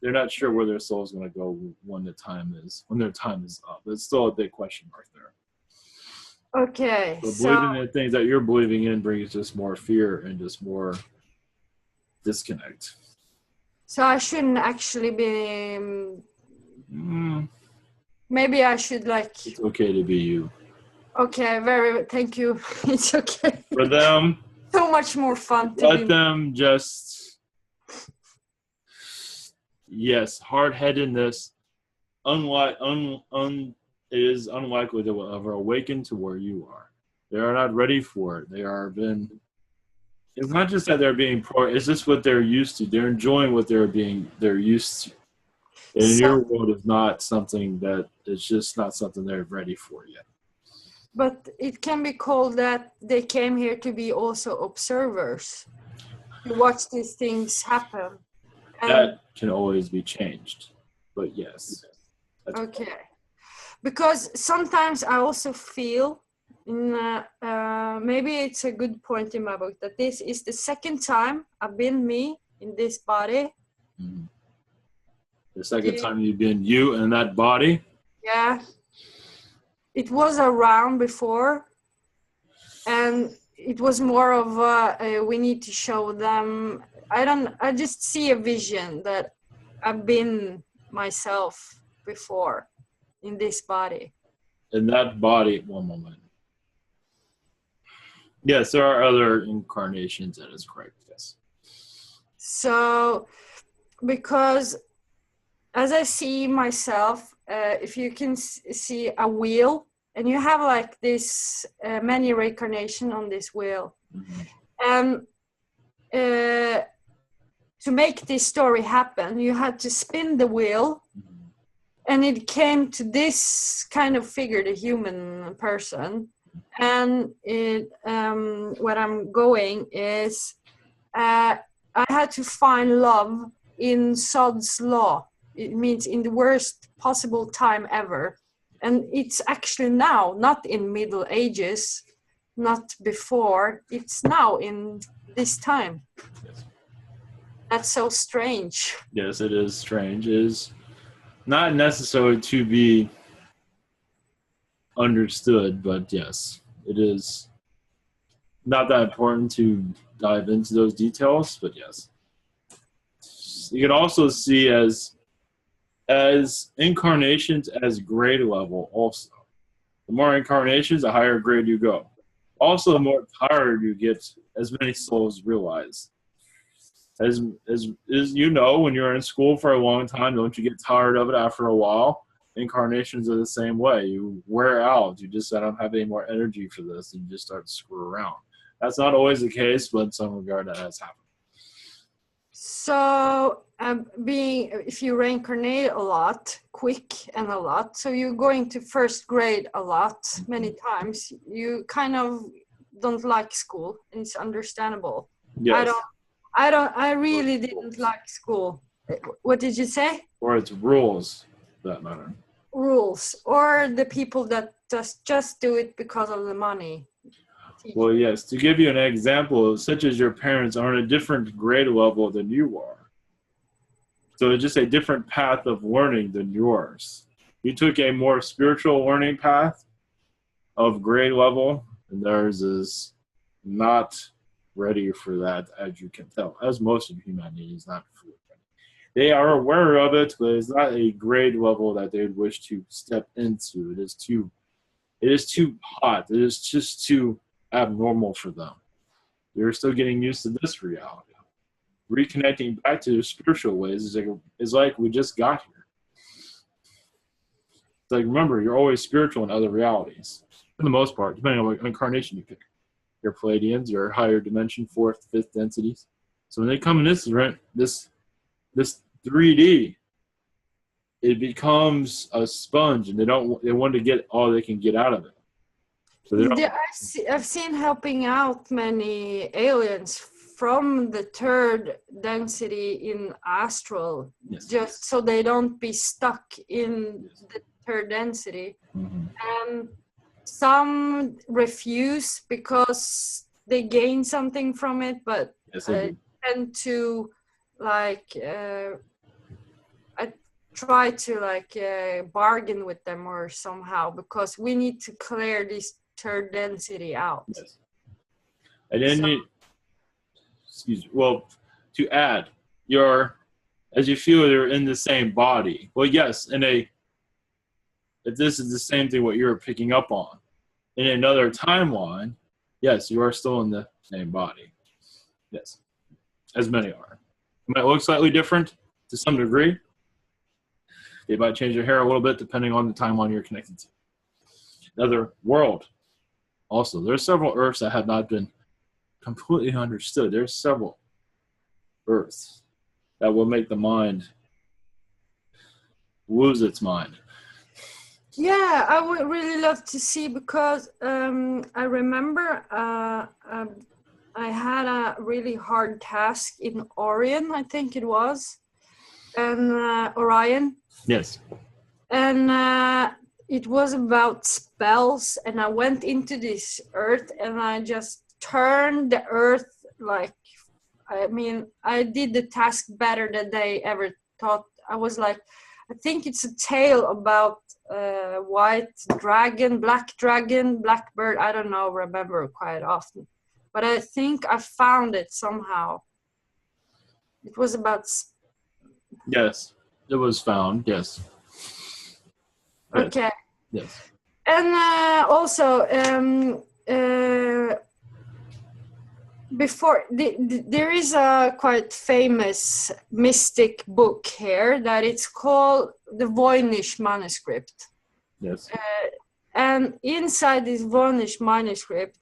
They're not sure where their soul is going to go when their time is up. It's still a big question mark there. Okay, So believing in things that you're believing in brings just more fear and just more disconnect. So I shouldn't actually be. Maybe I should It's okay to be you. Okay, thank you. It's okay. For them, so much more fun to let them just. Yes, hard-headedness. It is unlikely they will ever awaken to where you are. They are not ready for it. It's not just that they're being it's just what they're used to. They're enjoying what they're used to. And your world is not something it's just not something they're ready for yet. But it can be called that they came here to be also observers, to watch these things happen. And that can always be changed. But yes. Okay. Because sometimes I also feel, maybe it's a good point in my book, that this is the second time I've been me in this body. Mm-hmm. The second time you've been you in that body? Yeah. It was around before. And it was more of we need to show them. I just see a vision that I've been myself before in this body. In that body, one moment. Yes, there are other incarnations, that is correct, yes. So, because as I see myself, if you can see a wheel, and you have like this many reincarnation on this wheel. Mm-hmm. And to make this story happen, you had to spin the wheel. Mm-hmm. And it came to this kind of figure, the human person. And what I'm going is, I had to find love in Sod's law. It means in the worst possible time ever. And it's actually now, not in Middle Ages, not before. It's now in this time. Yes. That's so strange. Yes, it is strange. It is not necessarily to be understood, but yes, it is not that important to dive into those details, but yes. You can also see as incarnations as grade level also. The more incarnations, the higher grade you go. Also, the more tired you get, as many souls realize. As you know, when you're in school for a long time, don't you get tired of it after a while? Incarnations are the same way. You wear out. You just, I don't have any more energy for this, and you just start to screw around. That's not always the case, but in some regard that has happened. So, if you reincarnate a lot, quick and a lot, so you're going to first grade a lot, many times, you kind of don't like school, and it's understandable. Yes. I really didn't like school. What did you say? Or its rules. for that matter. Rules, or the people that just do it because of the money. Well, yes. To give you an example, such as your parents are on a different grade level than you are. So it's just a different path of learning than yours. You took a more spiritual learning path of grade level, and theirs is not ready for that, as you can tell, as most of humanity is not fully ready. They are aware of it, but it's not a grade level that they would wish to step into. It is too hot. It is just too abnormal for them. They're still getting used to this reality. Reconnecting back to their spiritual ways is like we just got here. It's like, remember, you're always spiritual in other realities, for the most part, depending on what incarnation you pick. Your Palladians, your higher dimension, 4th, 5th densities. So when they come in this 3D, it becomes a sponge, and they want to get all they can get out of it. So I've seen helping out many aliens from the 3rd density in Astral, yes. just so they don't be stuck in the 3rd density. Mm-hmm. And some refuse because they gain something from it, but Yes, I tend to I try to bargain with them or somehow, because we need to clear this 3rd density out. Yes. And then to add, as you feel you're in the same body. Well, yes, if this is the same thing what you're picking up on. In another timeline, yes, you are still in the same body. Yes, as many are. It might look slightly different to some degree. They might change your hair a little bit depending on the timeline you're connected to. Another world. Also, there are several Earths that have not been completely understood. There are several Earths that will make the mind lose its mind. Yeah, I would really love to see, because I remember I had a really hard task in Orion, I think it was, and Orion. Yes. And it was about spells, and I went into this Earth, and I just turned the Earth I did the task better than they ever thought. I was like, I think it's a tale about white dragon, black bird. I don't remember quite often, but I think I found it somehow. It was about. Yes, it was found. Yes. Okay. Yes. And also, before there is a quite famous mystic book here that it's called the Voynich manuscript. Yes. And inside this Voynich manuscript,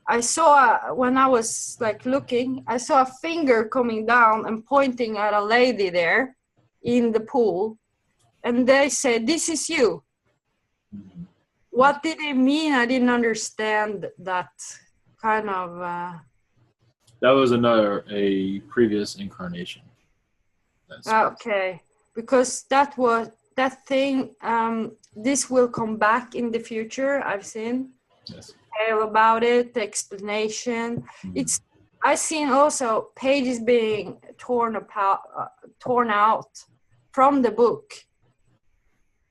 I saw, when I was looking, I saw a finger coming down and pointing at a lady there in the pool, and they said, "This is you." Mm-hmm. What did they mean? I didn't understand that kind of. That was a previous incarnation. Okay, because that thing. This will come back in the future. I've seen. Yes. Tale about it, the explanation. Mm-hmm. I've seen also pages being torn out from the book,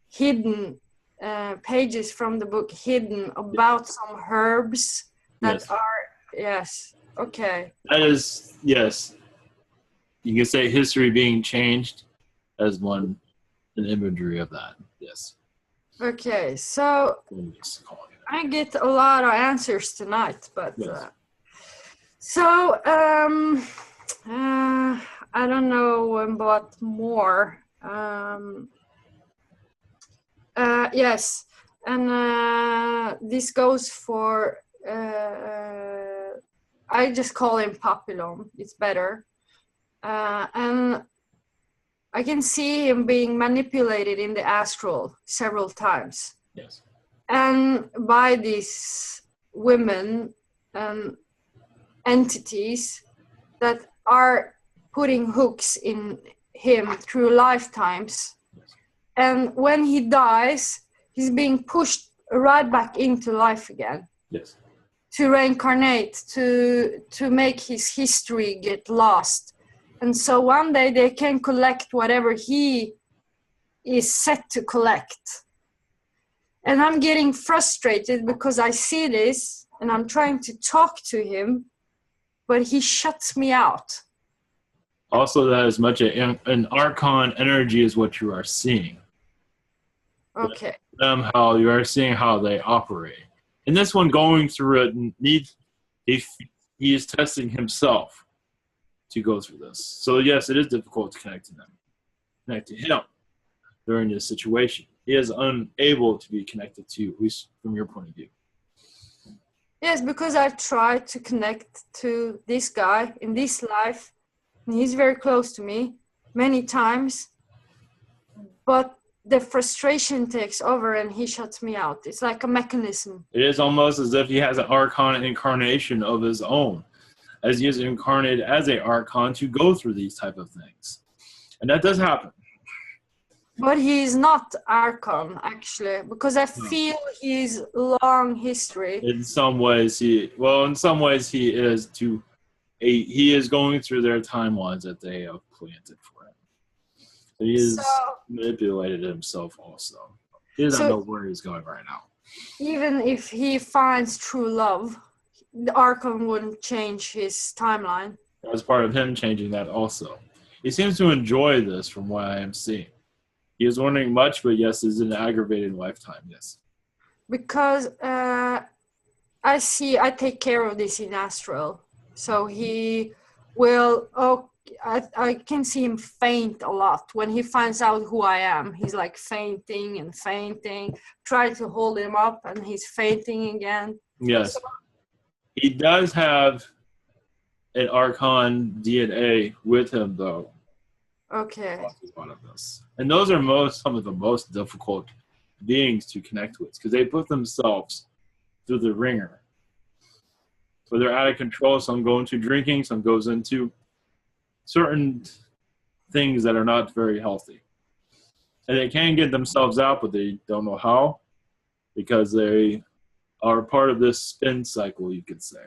hidden pages from the book hidden about some herbs that are okay. That is, yes. You can say history being changed as an imagery of that. Yes. Okay, so I get a lot of answers tonight, but yes. I don't know about more. Yes, and this goes for. I just call him Papillon. It's better, and I can see him being manipulated in the astral several times. Yes. And by these women and entities that are putting hooks in him through lifetimes. And when he dies, he's being pushed right back into life again. Yes. To reincarnate, to make his history get lost. And so one day they can collect whatever he is set to collect. And I'm getting frustrated because I see this and I'm trying to talk to him, but he shuts me out. Also, that as much an Archon energy is what you are seeing. Okay. How you are seeing how they operate. And this one going through it he is testing himself to go through this. So yes, it is difficult to connect to them, connect to him during this situation. He is unable to be connected to you, at least from your point of view. Yes, because I tried to connect to this guy in this life, and he's very close to me many times, but the frustration takes over and he shuts me out. It's like a mechanism. It is almost as if he has an Archon incarnation of his own, as he is incarnated as an Archon to go through these type of things. And that does happen. But he's not Archon, actually, because I feel his long history. In some ways, he is he is going through their timelines that they have planted for him. So he is manipulated himself also. He doesn't know where he's going right now. Even if he finds true love, the Archon wouldn't change his timeline. As part of him changing that also. He seems to enjoy this from what I am seeing. He is learning much, but yes, it's an aggravated lifetime, yes. Because I take care of this in Astral. So he will, I can see him faint a lot. When he finds out who I am, he's like fainting and fainting. Try to hold him up and he's fainting again. Yes. So, he does have an Archon DNA with him, though. Okay. And those are some of the most difficult beings to connect with because they put themselves through the ringer. So they're out of control. Some go into drinking, some goes into certain things that are not very healthy. And they can get themselves out, but they don't know how because they are part of this spin cycle, you could say.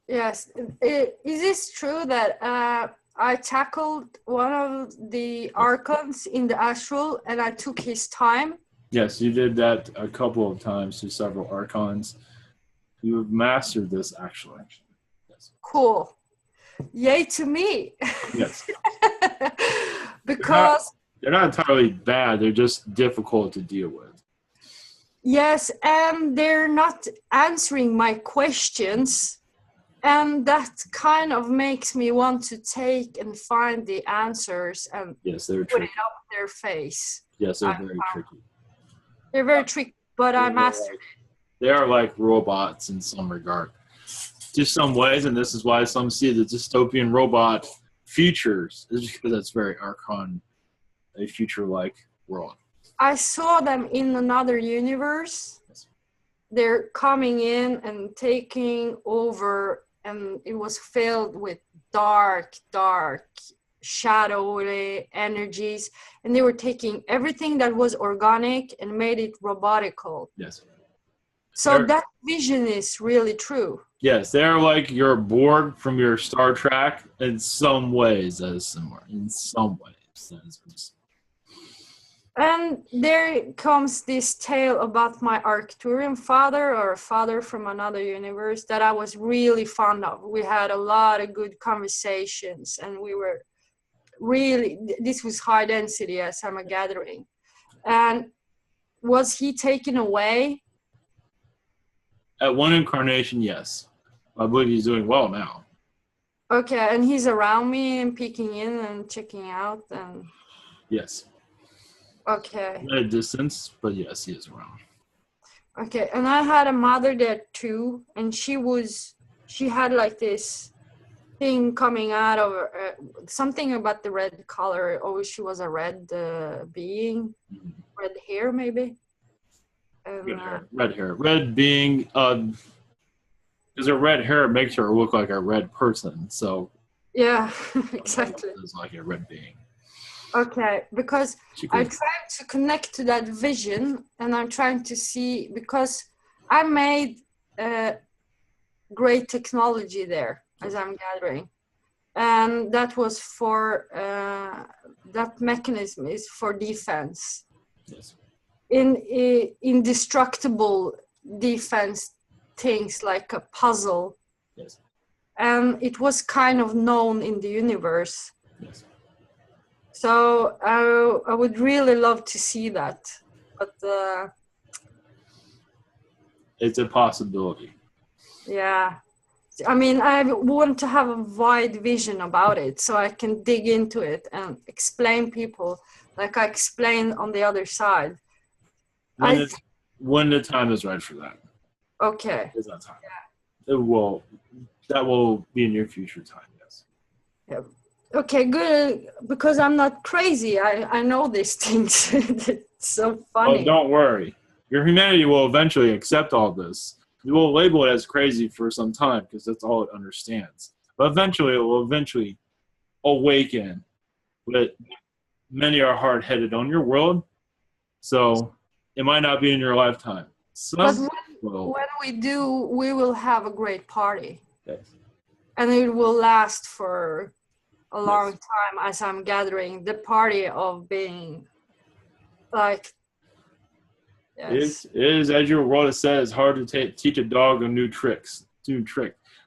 Yes. Is this true that I tackled one of the Archons in the Astral and I took his time? Yes, you did that a couple of times to several Archons. You have mastered this, actually. Yes. Cool. Yay to me. Yes. Because they're not entirely bad. They're just difficult to deal with. Yes, and they're not answering my questions. And that kind of makes me want to take and find the answers and put it up their face. Yes, they're very tricky. They're very tricky, but I mastered it. They are like robots in some regard. To some ways, and this is why some see the dystopian robot futures, is because that's very Archon, a future-like world. I saw them in another universe. They're coming in and taking over, and it was filled with dark, shadowy energies, and they were taking everything that was organic and made it robotical. Yes. So that vision is really true. Yes, they're like your Borg from your Star Trek. In some ways, that is similar. In some ways, that is similar. And there comes this tale about my Arcturian father, or a father from another universe, that I was really fond of. We had a lot of good conversations, and we were really, this was high density as I'm a gathering. And was he taken away? At one incarnation, yes. I believe he's doing well now. Okay, and he's around me and peeking in and checking out, and yes. Okay. At a distance, but yes, he is around. Okay, and I had a mother there too, and she had like this thing coming out of her, something about the red color. Oh, she was a red being, red hair maybe. Red hair. Red being, because her red hair makes her look like a red person, so. Yeah, exactly. It's like a red being. Okay, because I'm trying to connect to that vision, and I'm trying to see, because I made great technology there, as I'm gathering, and that was for that mechanism is for defense. Yes. In indestructible defense things like a puzzle. Yes. And it was kind of known in the universe. Yes. So I would really love to see that, but it's a possibility. Yeah, I mean, I want to have a wide vision about it so I can dig into it and explain people like I explained on the other side. When the time is right for that. Okay. It's not time. Yeah. That will be in your future time, yes. Yeah. Okay, good, because I'm not crazy. I know these things. It's so funny. Oh, don't worry. Your humanity will eventually accept all this. You will label it as crazy for some time because that's all it understands. But eventually, it will awaken. But many are hard-headed on your world, so it might not be in your lifetime. But when we do, we will have a great party. Yes. And it will last for a long time as I'm gathering the party of being like, yes. It is, as your world has said, it's hard to teach a dog a new trick.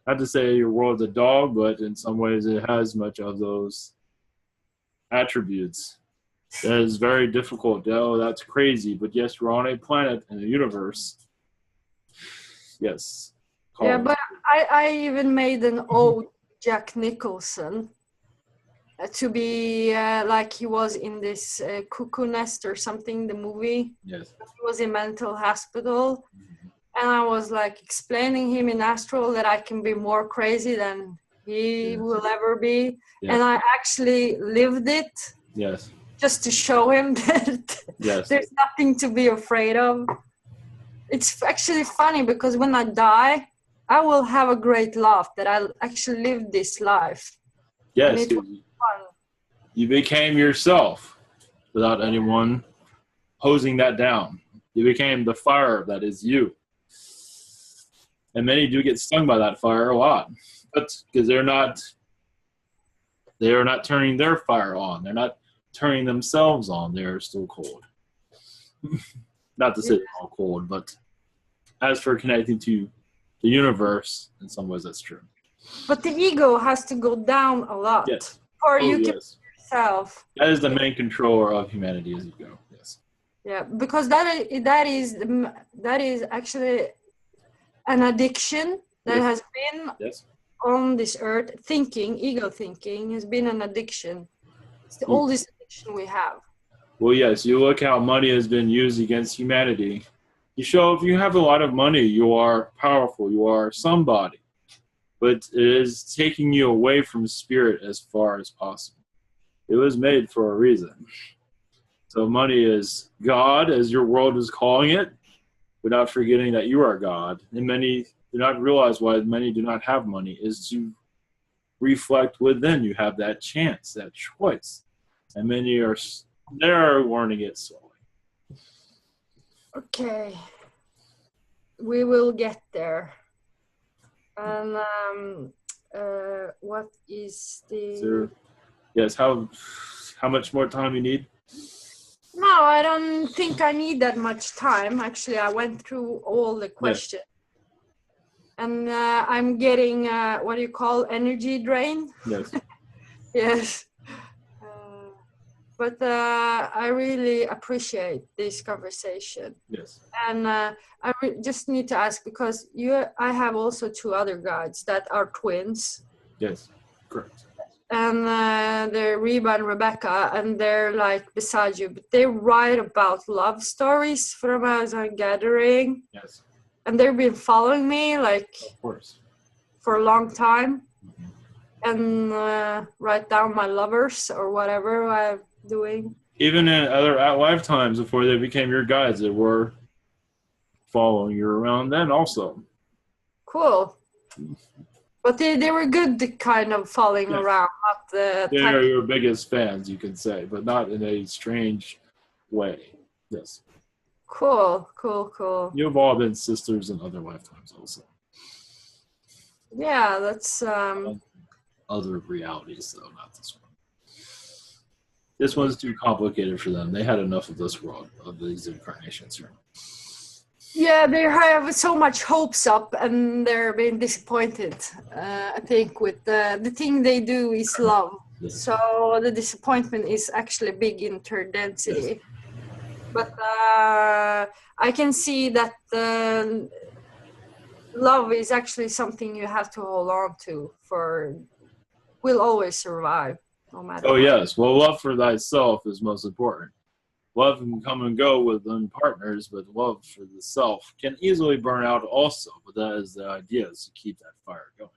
Not to say your world is a dog, but in some ways it has much of those attributes. That is very difficult. Oh, that's crazy. But yes, we're on a planet in the universe. Yes. Yeah, but I even made an old Jack Nicholson to be like he was in this Cuckoo Nest or something, the movie. Yes. He was in mental hospital. And I was like explaining him in Astral that I can be more crazy than he will ever be. Yes. And I actually lived it. Yes. Just to show him that there's nothing to be afraid of. It's actually funny because when I die, I will have a great laugh that I actually lived this life. Yes, you became yourself without anyone hosing that down. You became the fire that is you. And many do get stung by that fire a lot, but because they are not turning their fire on. They're not turning themselves on. They're still cold. Not to say they're all cold, but as for connecting to the universe, in some ways that's true. But the ego has to go down a lot. Yes. Or you can be yourself. That is the main controller of humanity as ego. Yes. Yeah, because that is actually an addiction that has been on this earth. Ego thinking has been an addiction. It's the oldest addiction we have. Well, yes, you look how money has been used against humanity. You show if you have a lot of money, you are powerful, you are somebody. But it is taking you away from spirit as far as possible. It was made for a reason. So money is God, as your world is calling it, without forgetting that you are God. And many do not realize why many do not have money, is to reflect within. You have that chance, that choice. And many they're learning it slowly. Okay. We will get there. And what is the... Yes, how much more time you need? No, I don't think I need that much time. Actually, I went through all the questions. Yeah. And I'm getting, what do you call, energy drain? Yes. Yes. But I really appreciate this conversation. Yes. And I just need to ask, because I have also 2 other guides that are twins. Yes, correct. And they're Reba and Rebecca, and they're like beside you. But they write about love stories from as I'm gathering. Yes. And they've been following me like of course for a long time. And write down my lovers or whatever I'm doing. Even in other lifetimes before they became your guides, they were following you around then also. Cool. But they were good, kind of falling around, not the They're your biggest fans, you can say, but not in a strange way. Yes. Cool. You've all been sisters in other lifetimes also. Yeah, that's other realities, though, not this one. This one's too complicated for them. They had enough of this world, of these incarnations here. Yeah, they have so much hopes up, and they're being disappointed. I think with the thing they do is love, so the disappointment is actually big in third density. But I can see that love is actually something you have to hold on to. Will always survive, no matter. Oh yes, well, love for thyself is most important. Love can come and go within partners, but love for the self can easily burn out also. But that is the idea, is to keep that fire going.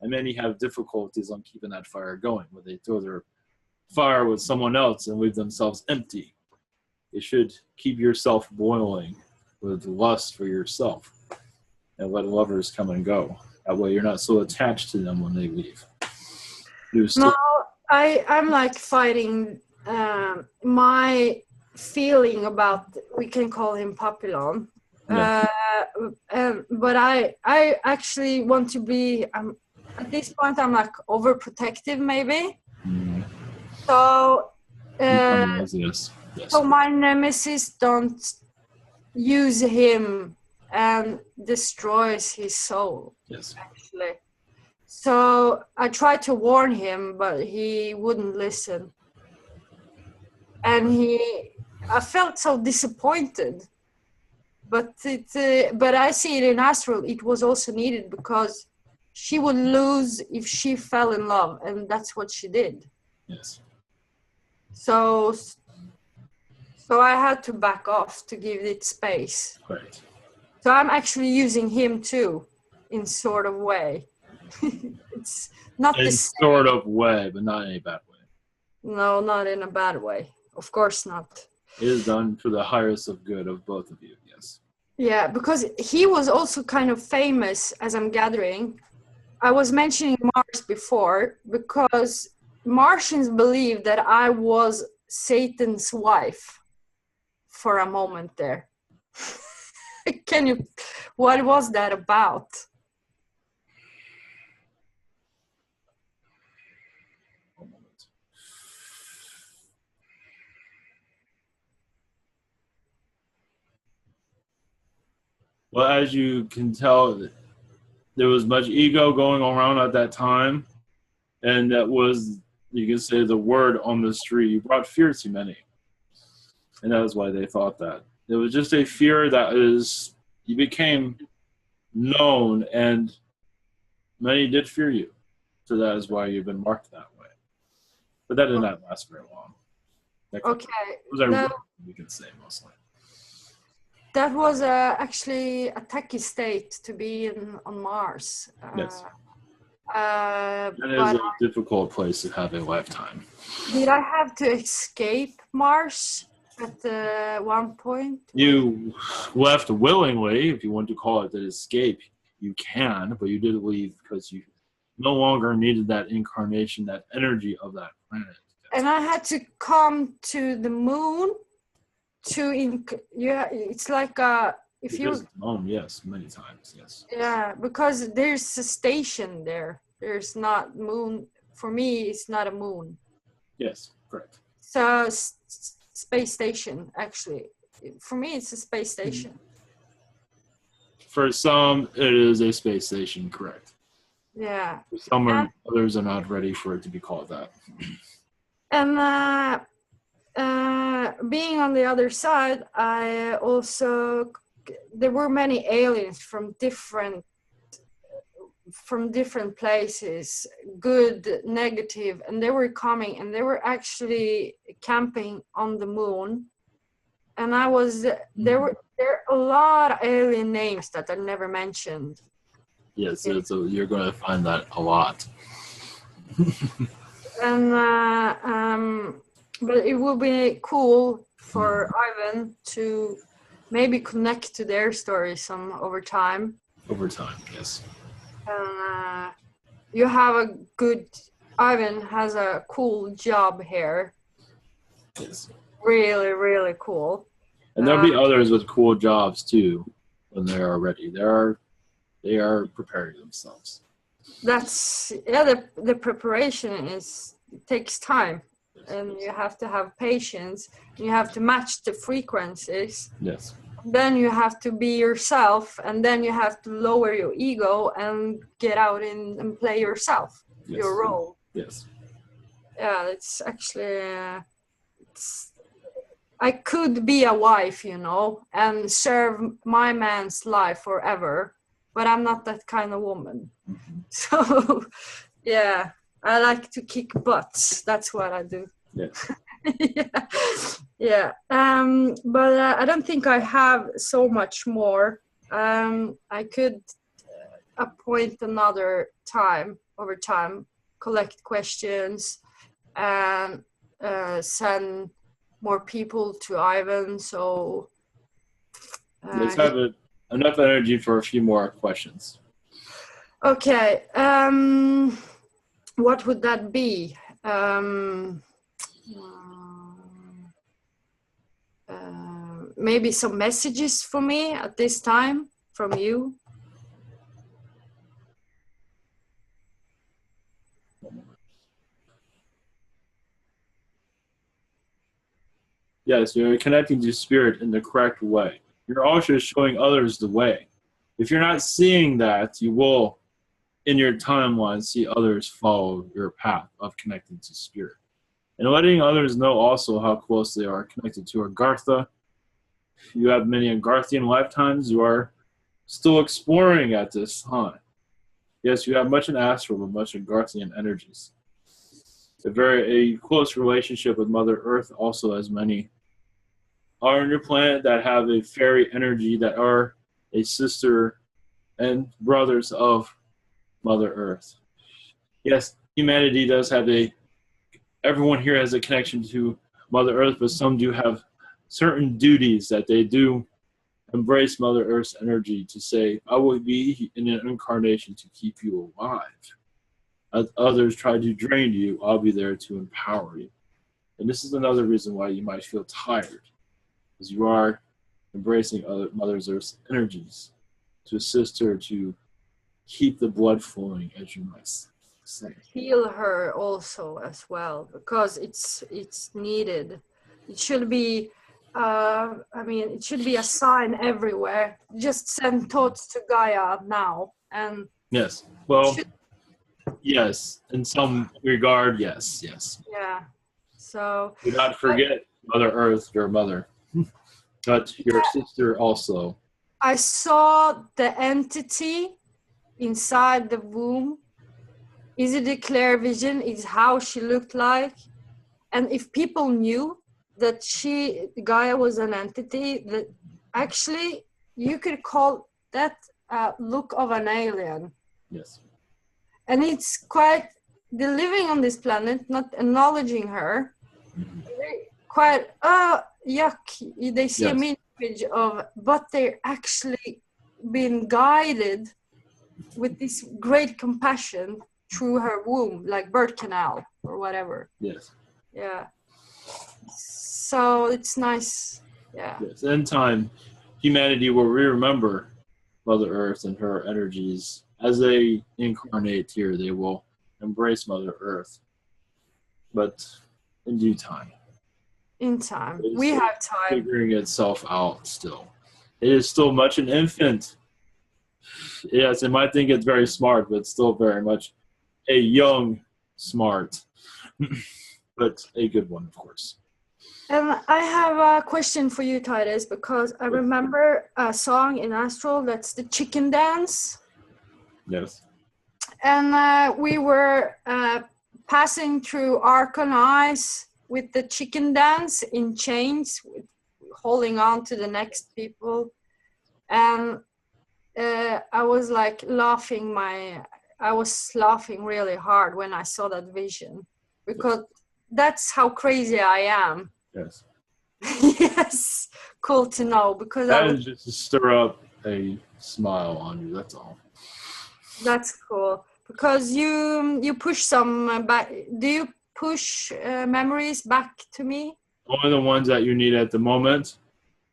And many have difficulties on keeping that fire going, where they throw their fire with someone else and leave themselves empty. You should keep yourself boiling with lust for yourself and let lovers come and go. That way you're not so attached to them when they leave. No, I'm like fighting my feeling about, we can call him Papillon. But I actually want to be, at this point I'm like overprotective maybe. So so my nemesis don't use him and destroys his soul. Yes. Actually. So I tried to warn him, but he wouldn't listen. And I felt so disappointed. But I see it in Astral, it was also needed, because she would lose if she fell in love, and that's what she did. Yes. So I had to back off to give it space. Right. So I'm actually using him too, in sort of way. It's not in the same. Sort of way, but not in a bad way. No, not in a bad way. Of course not. It is done for the highest of good of both of you, yes. Yeah, because he was also kind of famous, as I'm gathering. I was mentioning Mars before, because Martians believe that I was Satan's wife for a moment there. What was that about? Well, as you can tell, there was much ego going around at that time, and that was, you can say, the word on the street. You brought fear to many, and that is why they thought that. It was just a fear that you became known, and many did fear you. So that is why you've been marked that way. But that did not last very long. Okay. We can say mostly. That was actually a tacky state to be on Mars. Yes. That is a difficult place to have a lifetime. Did I have to escape Mars at one point? You left willingly, if you want to call it that escape. You can, but you did leave because you no longer needed that incarnation, that energy of that planet. And I had to come to the moon. It's like yes, many times, yes. Yeah, because there's a station there. There's not moon. For me, it's not a moon. Yes, correct. So space station, actually. For me, it's a space station. For some, it is a space station, correct. Yeah. For some, others are not ready for it to be called that. And being on the other side, there were many aliens from different places, good, negative, and they were coming, and they were actually camping on the moon. And there are a lot of alien names that are never mentioned. Yes, so you're going to find that a lot. And but it will be cool for Ivan to maybe connect to their story some over time. Over time, yes. you have a good. Ivan has a cool job here. Yes. Really, really cool. And there'll be others with cool jobs too when they are ready. They are preparing themselves. That's the preparation it takes time, and you have to have patience. You have to match the frequencies. Yes. Then you have to be yourself, and then you have to lower your ego and get out and play yourself, your role. Yes. Yeah, it's actually I could be a wife, you know, and serve my man's life forever, but I'm not that kind of woman. Mm-hmm. So, yeah, I like to kick butts. That's what I do. Yes. Yeah. But I don't think I have so much more. I could appoint another time, over time, collect questions, and send more people to Ivan. So Let's have enough energy for a few more questions. Okay. What would that be? Maybe some messages for me at this time from you. Yes, you're connecting to spirit in the correct way. You're also showing others the way. If you're not seeing that, you will, in your timeline, see others follow your path of connecting to spirit. And letting others know also how close they are connected to Agartha. If you have many Agarthian lifetimes, you are still exploring at this time. Yes, you have much in Astral, but much in Agarthian energies. A close relationship with Mother Earth, also as many are on your planet that have a fairy energy, that are a sister and brothers of Mother Earth. Yes, humanity does have everyone here has a connection to Mother Earth, but some do have certain duties that they do embrace Mother Earth's energy to say, I will be in an incarnation to keep you alive. As others try to drain you, I'll be there to empower you. And this is another reason why you might feel tired, because you are embracing Mother Earth's energies to assist her to keep the blood flowing, as you might say. Heal her also as well, because it's needed. It should be, it should be a sign everywhere. Just send thoughts to Gaia now, and yes. Well, yes, in some regard, yes. Yeah. So do not forget Mother Earth, your mother, but your sister also. I saw the entity inside the womb. Is it a clear vision? Is how she looked like? And if people knew that Gaia was an entity, that actually you could call that look of an alien. Yes. And it's quite, they're living on this planet, not acknowledging her. Quite, yuck. They see a image of, but they're actually being guided with this great compassion through her womb, like birth canal or whatever. Yes. Yeah. So it's nice. Yeah. Yes. In time, humanity will remember Mother Earth and her energies. As they incarnate here, they will embrace Mother Earth. But in due time. In time. We have time. Figuring itself out still. It is still much an infant. Yes, it might think it's very smart, but it's still very much a young smart. But a good one, of course. I have a question for you, Titus, because I remember a song in Astral that's the chicken dance. Yes. And we were passing through Archon eyes with the chicken dance in chains, holding on to the next people. And I was like I was laughing really hard when I saw that vision, because that's how crazy I am. Yes. Yes. Cool to know, because that is just to stir up a smile on you, that's all. That's cool. because you push some back. Do you push memories back to me? Only the ones that you need at the moment.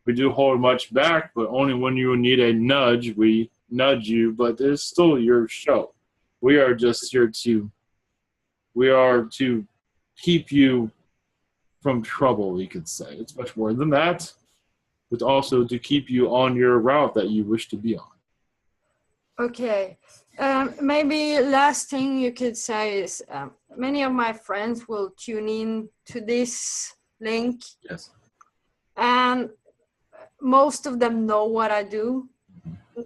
We do hold much back, but only when you need a nudge, we nudge you. But it's still your show. We are just here to keep you from trouble, you could say. It's much more than that, but also to keep you on your route that you wish to be on. Okay. Maybe last thing you could say is many of my friends will tune in to this link. Yes. And most of them know what I do.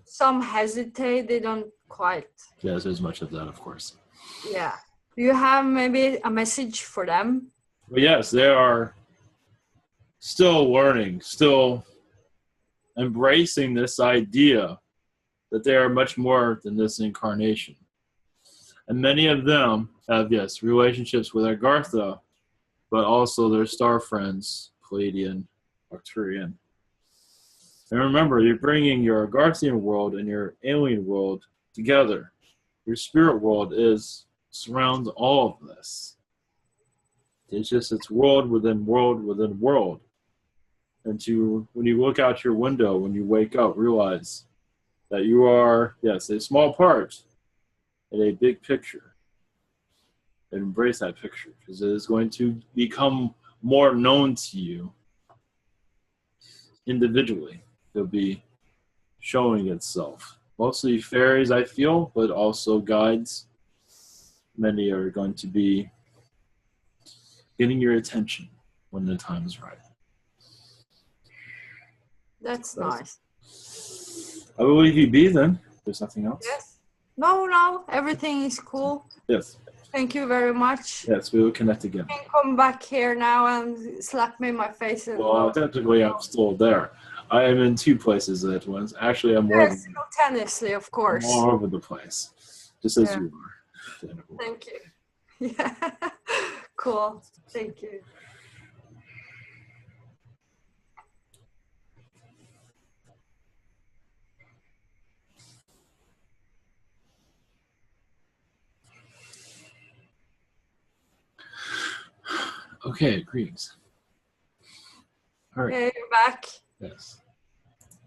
Some hesitate, they don't quite. Yes, there's much of that, of course. Yeah. Do you have maybe a message for them? Well, yes, they are still learning, still embracing this idea that they are much more than this incarnation. And many of them have, yes, relationships with Agartha, but also their star friends, Palladian, Arcturian. And remember, you're bringing your Agarthian world and your alien world together. Your spirit world surrounds all of this. It's just it's world within world within world. And when you look out your window, when you wake up, realize that you are, yes, a small part in a big picture. And embrace that picture, because it is going to become more known to you individually. It'll be showing itself. Mostly fairies, I feel, but also guides. Many are going to be getting your attention when the time is right. That's nice. I will leave you be then. There's nothing else? Yes. No, everything is cool. Yes. Thank you very much. Yes, we will connect again. You can come back here now and slap me in my face. Well, technically I'm still there. I am in two places at once. Actually, I'm more simultaneously, of course. I'm all over the place, just as you are. Thank you. Yeah, cool. Thank you. Okay, greetings. All right. Okay, you're back. Yes.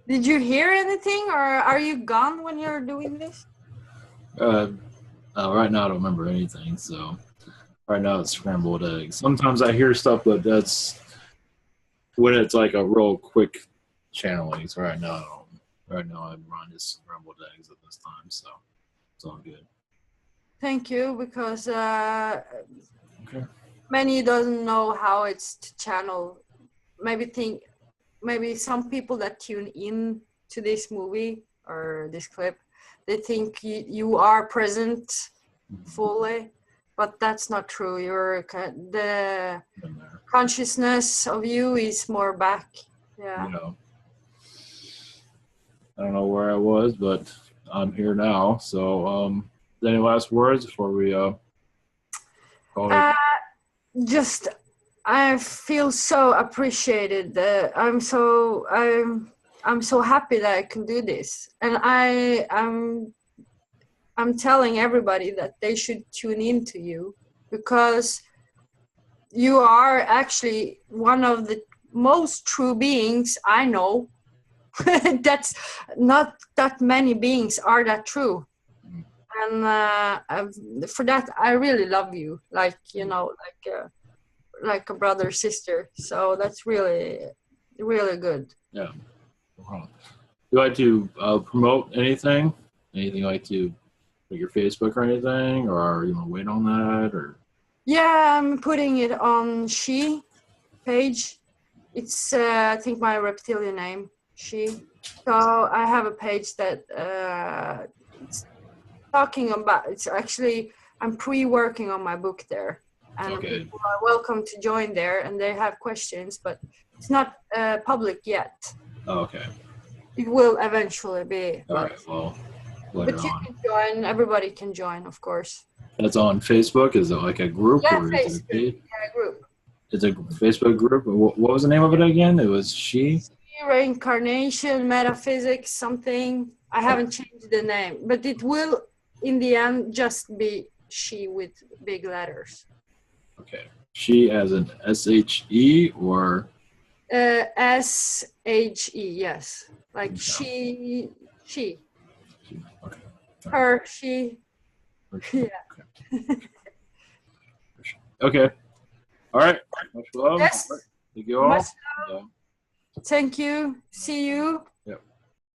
Did you hear anything, or are you gone when you're doing this? Right now I don't remember anything, so right now it's scrambled eggs. Sometimes I hear stuff, but that's when it's like a real quick channeling. So right now I'm running just scrambled eggs at this time, so it's all good. Thank you, because Okay. many doesn't know how it's to channel. Maybe some people that tune in to this movie or this clip, they think you are present fully, but that's not true. The consciousness of you is more back. Yeah. I don't know where I was, but I'm here now. So, any last words before we call it? I feel so appreciated. I'm so happy that I can do this, and I'm telling everybody that they should tune in to you, because you are actually one of the most true beings I know. That's not that many beings are that true, and for that I really love you, like like a brother, sister. So that's really, really good. Yeah. Wow. Do you like to promote anything? Anything like to, like your Facebook or anything? Or you want to wait on that? Or yeah, I'm putting it on She page. It's I think my reptilian name, She. So I have a page that it's talking about. It's actually I'm pre-working on my book there. And people are welcome to join there, and they have questions, but it's not public yet. Oh, okay. It will eventually be. All right. Well, but you can join. Everybody can join, of course. That's on Facebook. Is it like a group? Yeah, or Facebook. Is it a page? Yeah, a group. It's a Facebook group. What was the name of it again? It was She. Reincarnation, metaphysics, something. I haven't changed the name, but it will in the end just be she with big letters. Okay. She as an S-H-E or? S-H-E, yes. Like Okay. she. Okay. Her, she. Yeah. Okay. All right. Much love. Yes. Thank you all. Much love. Thank you. See you.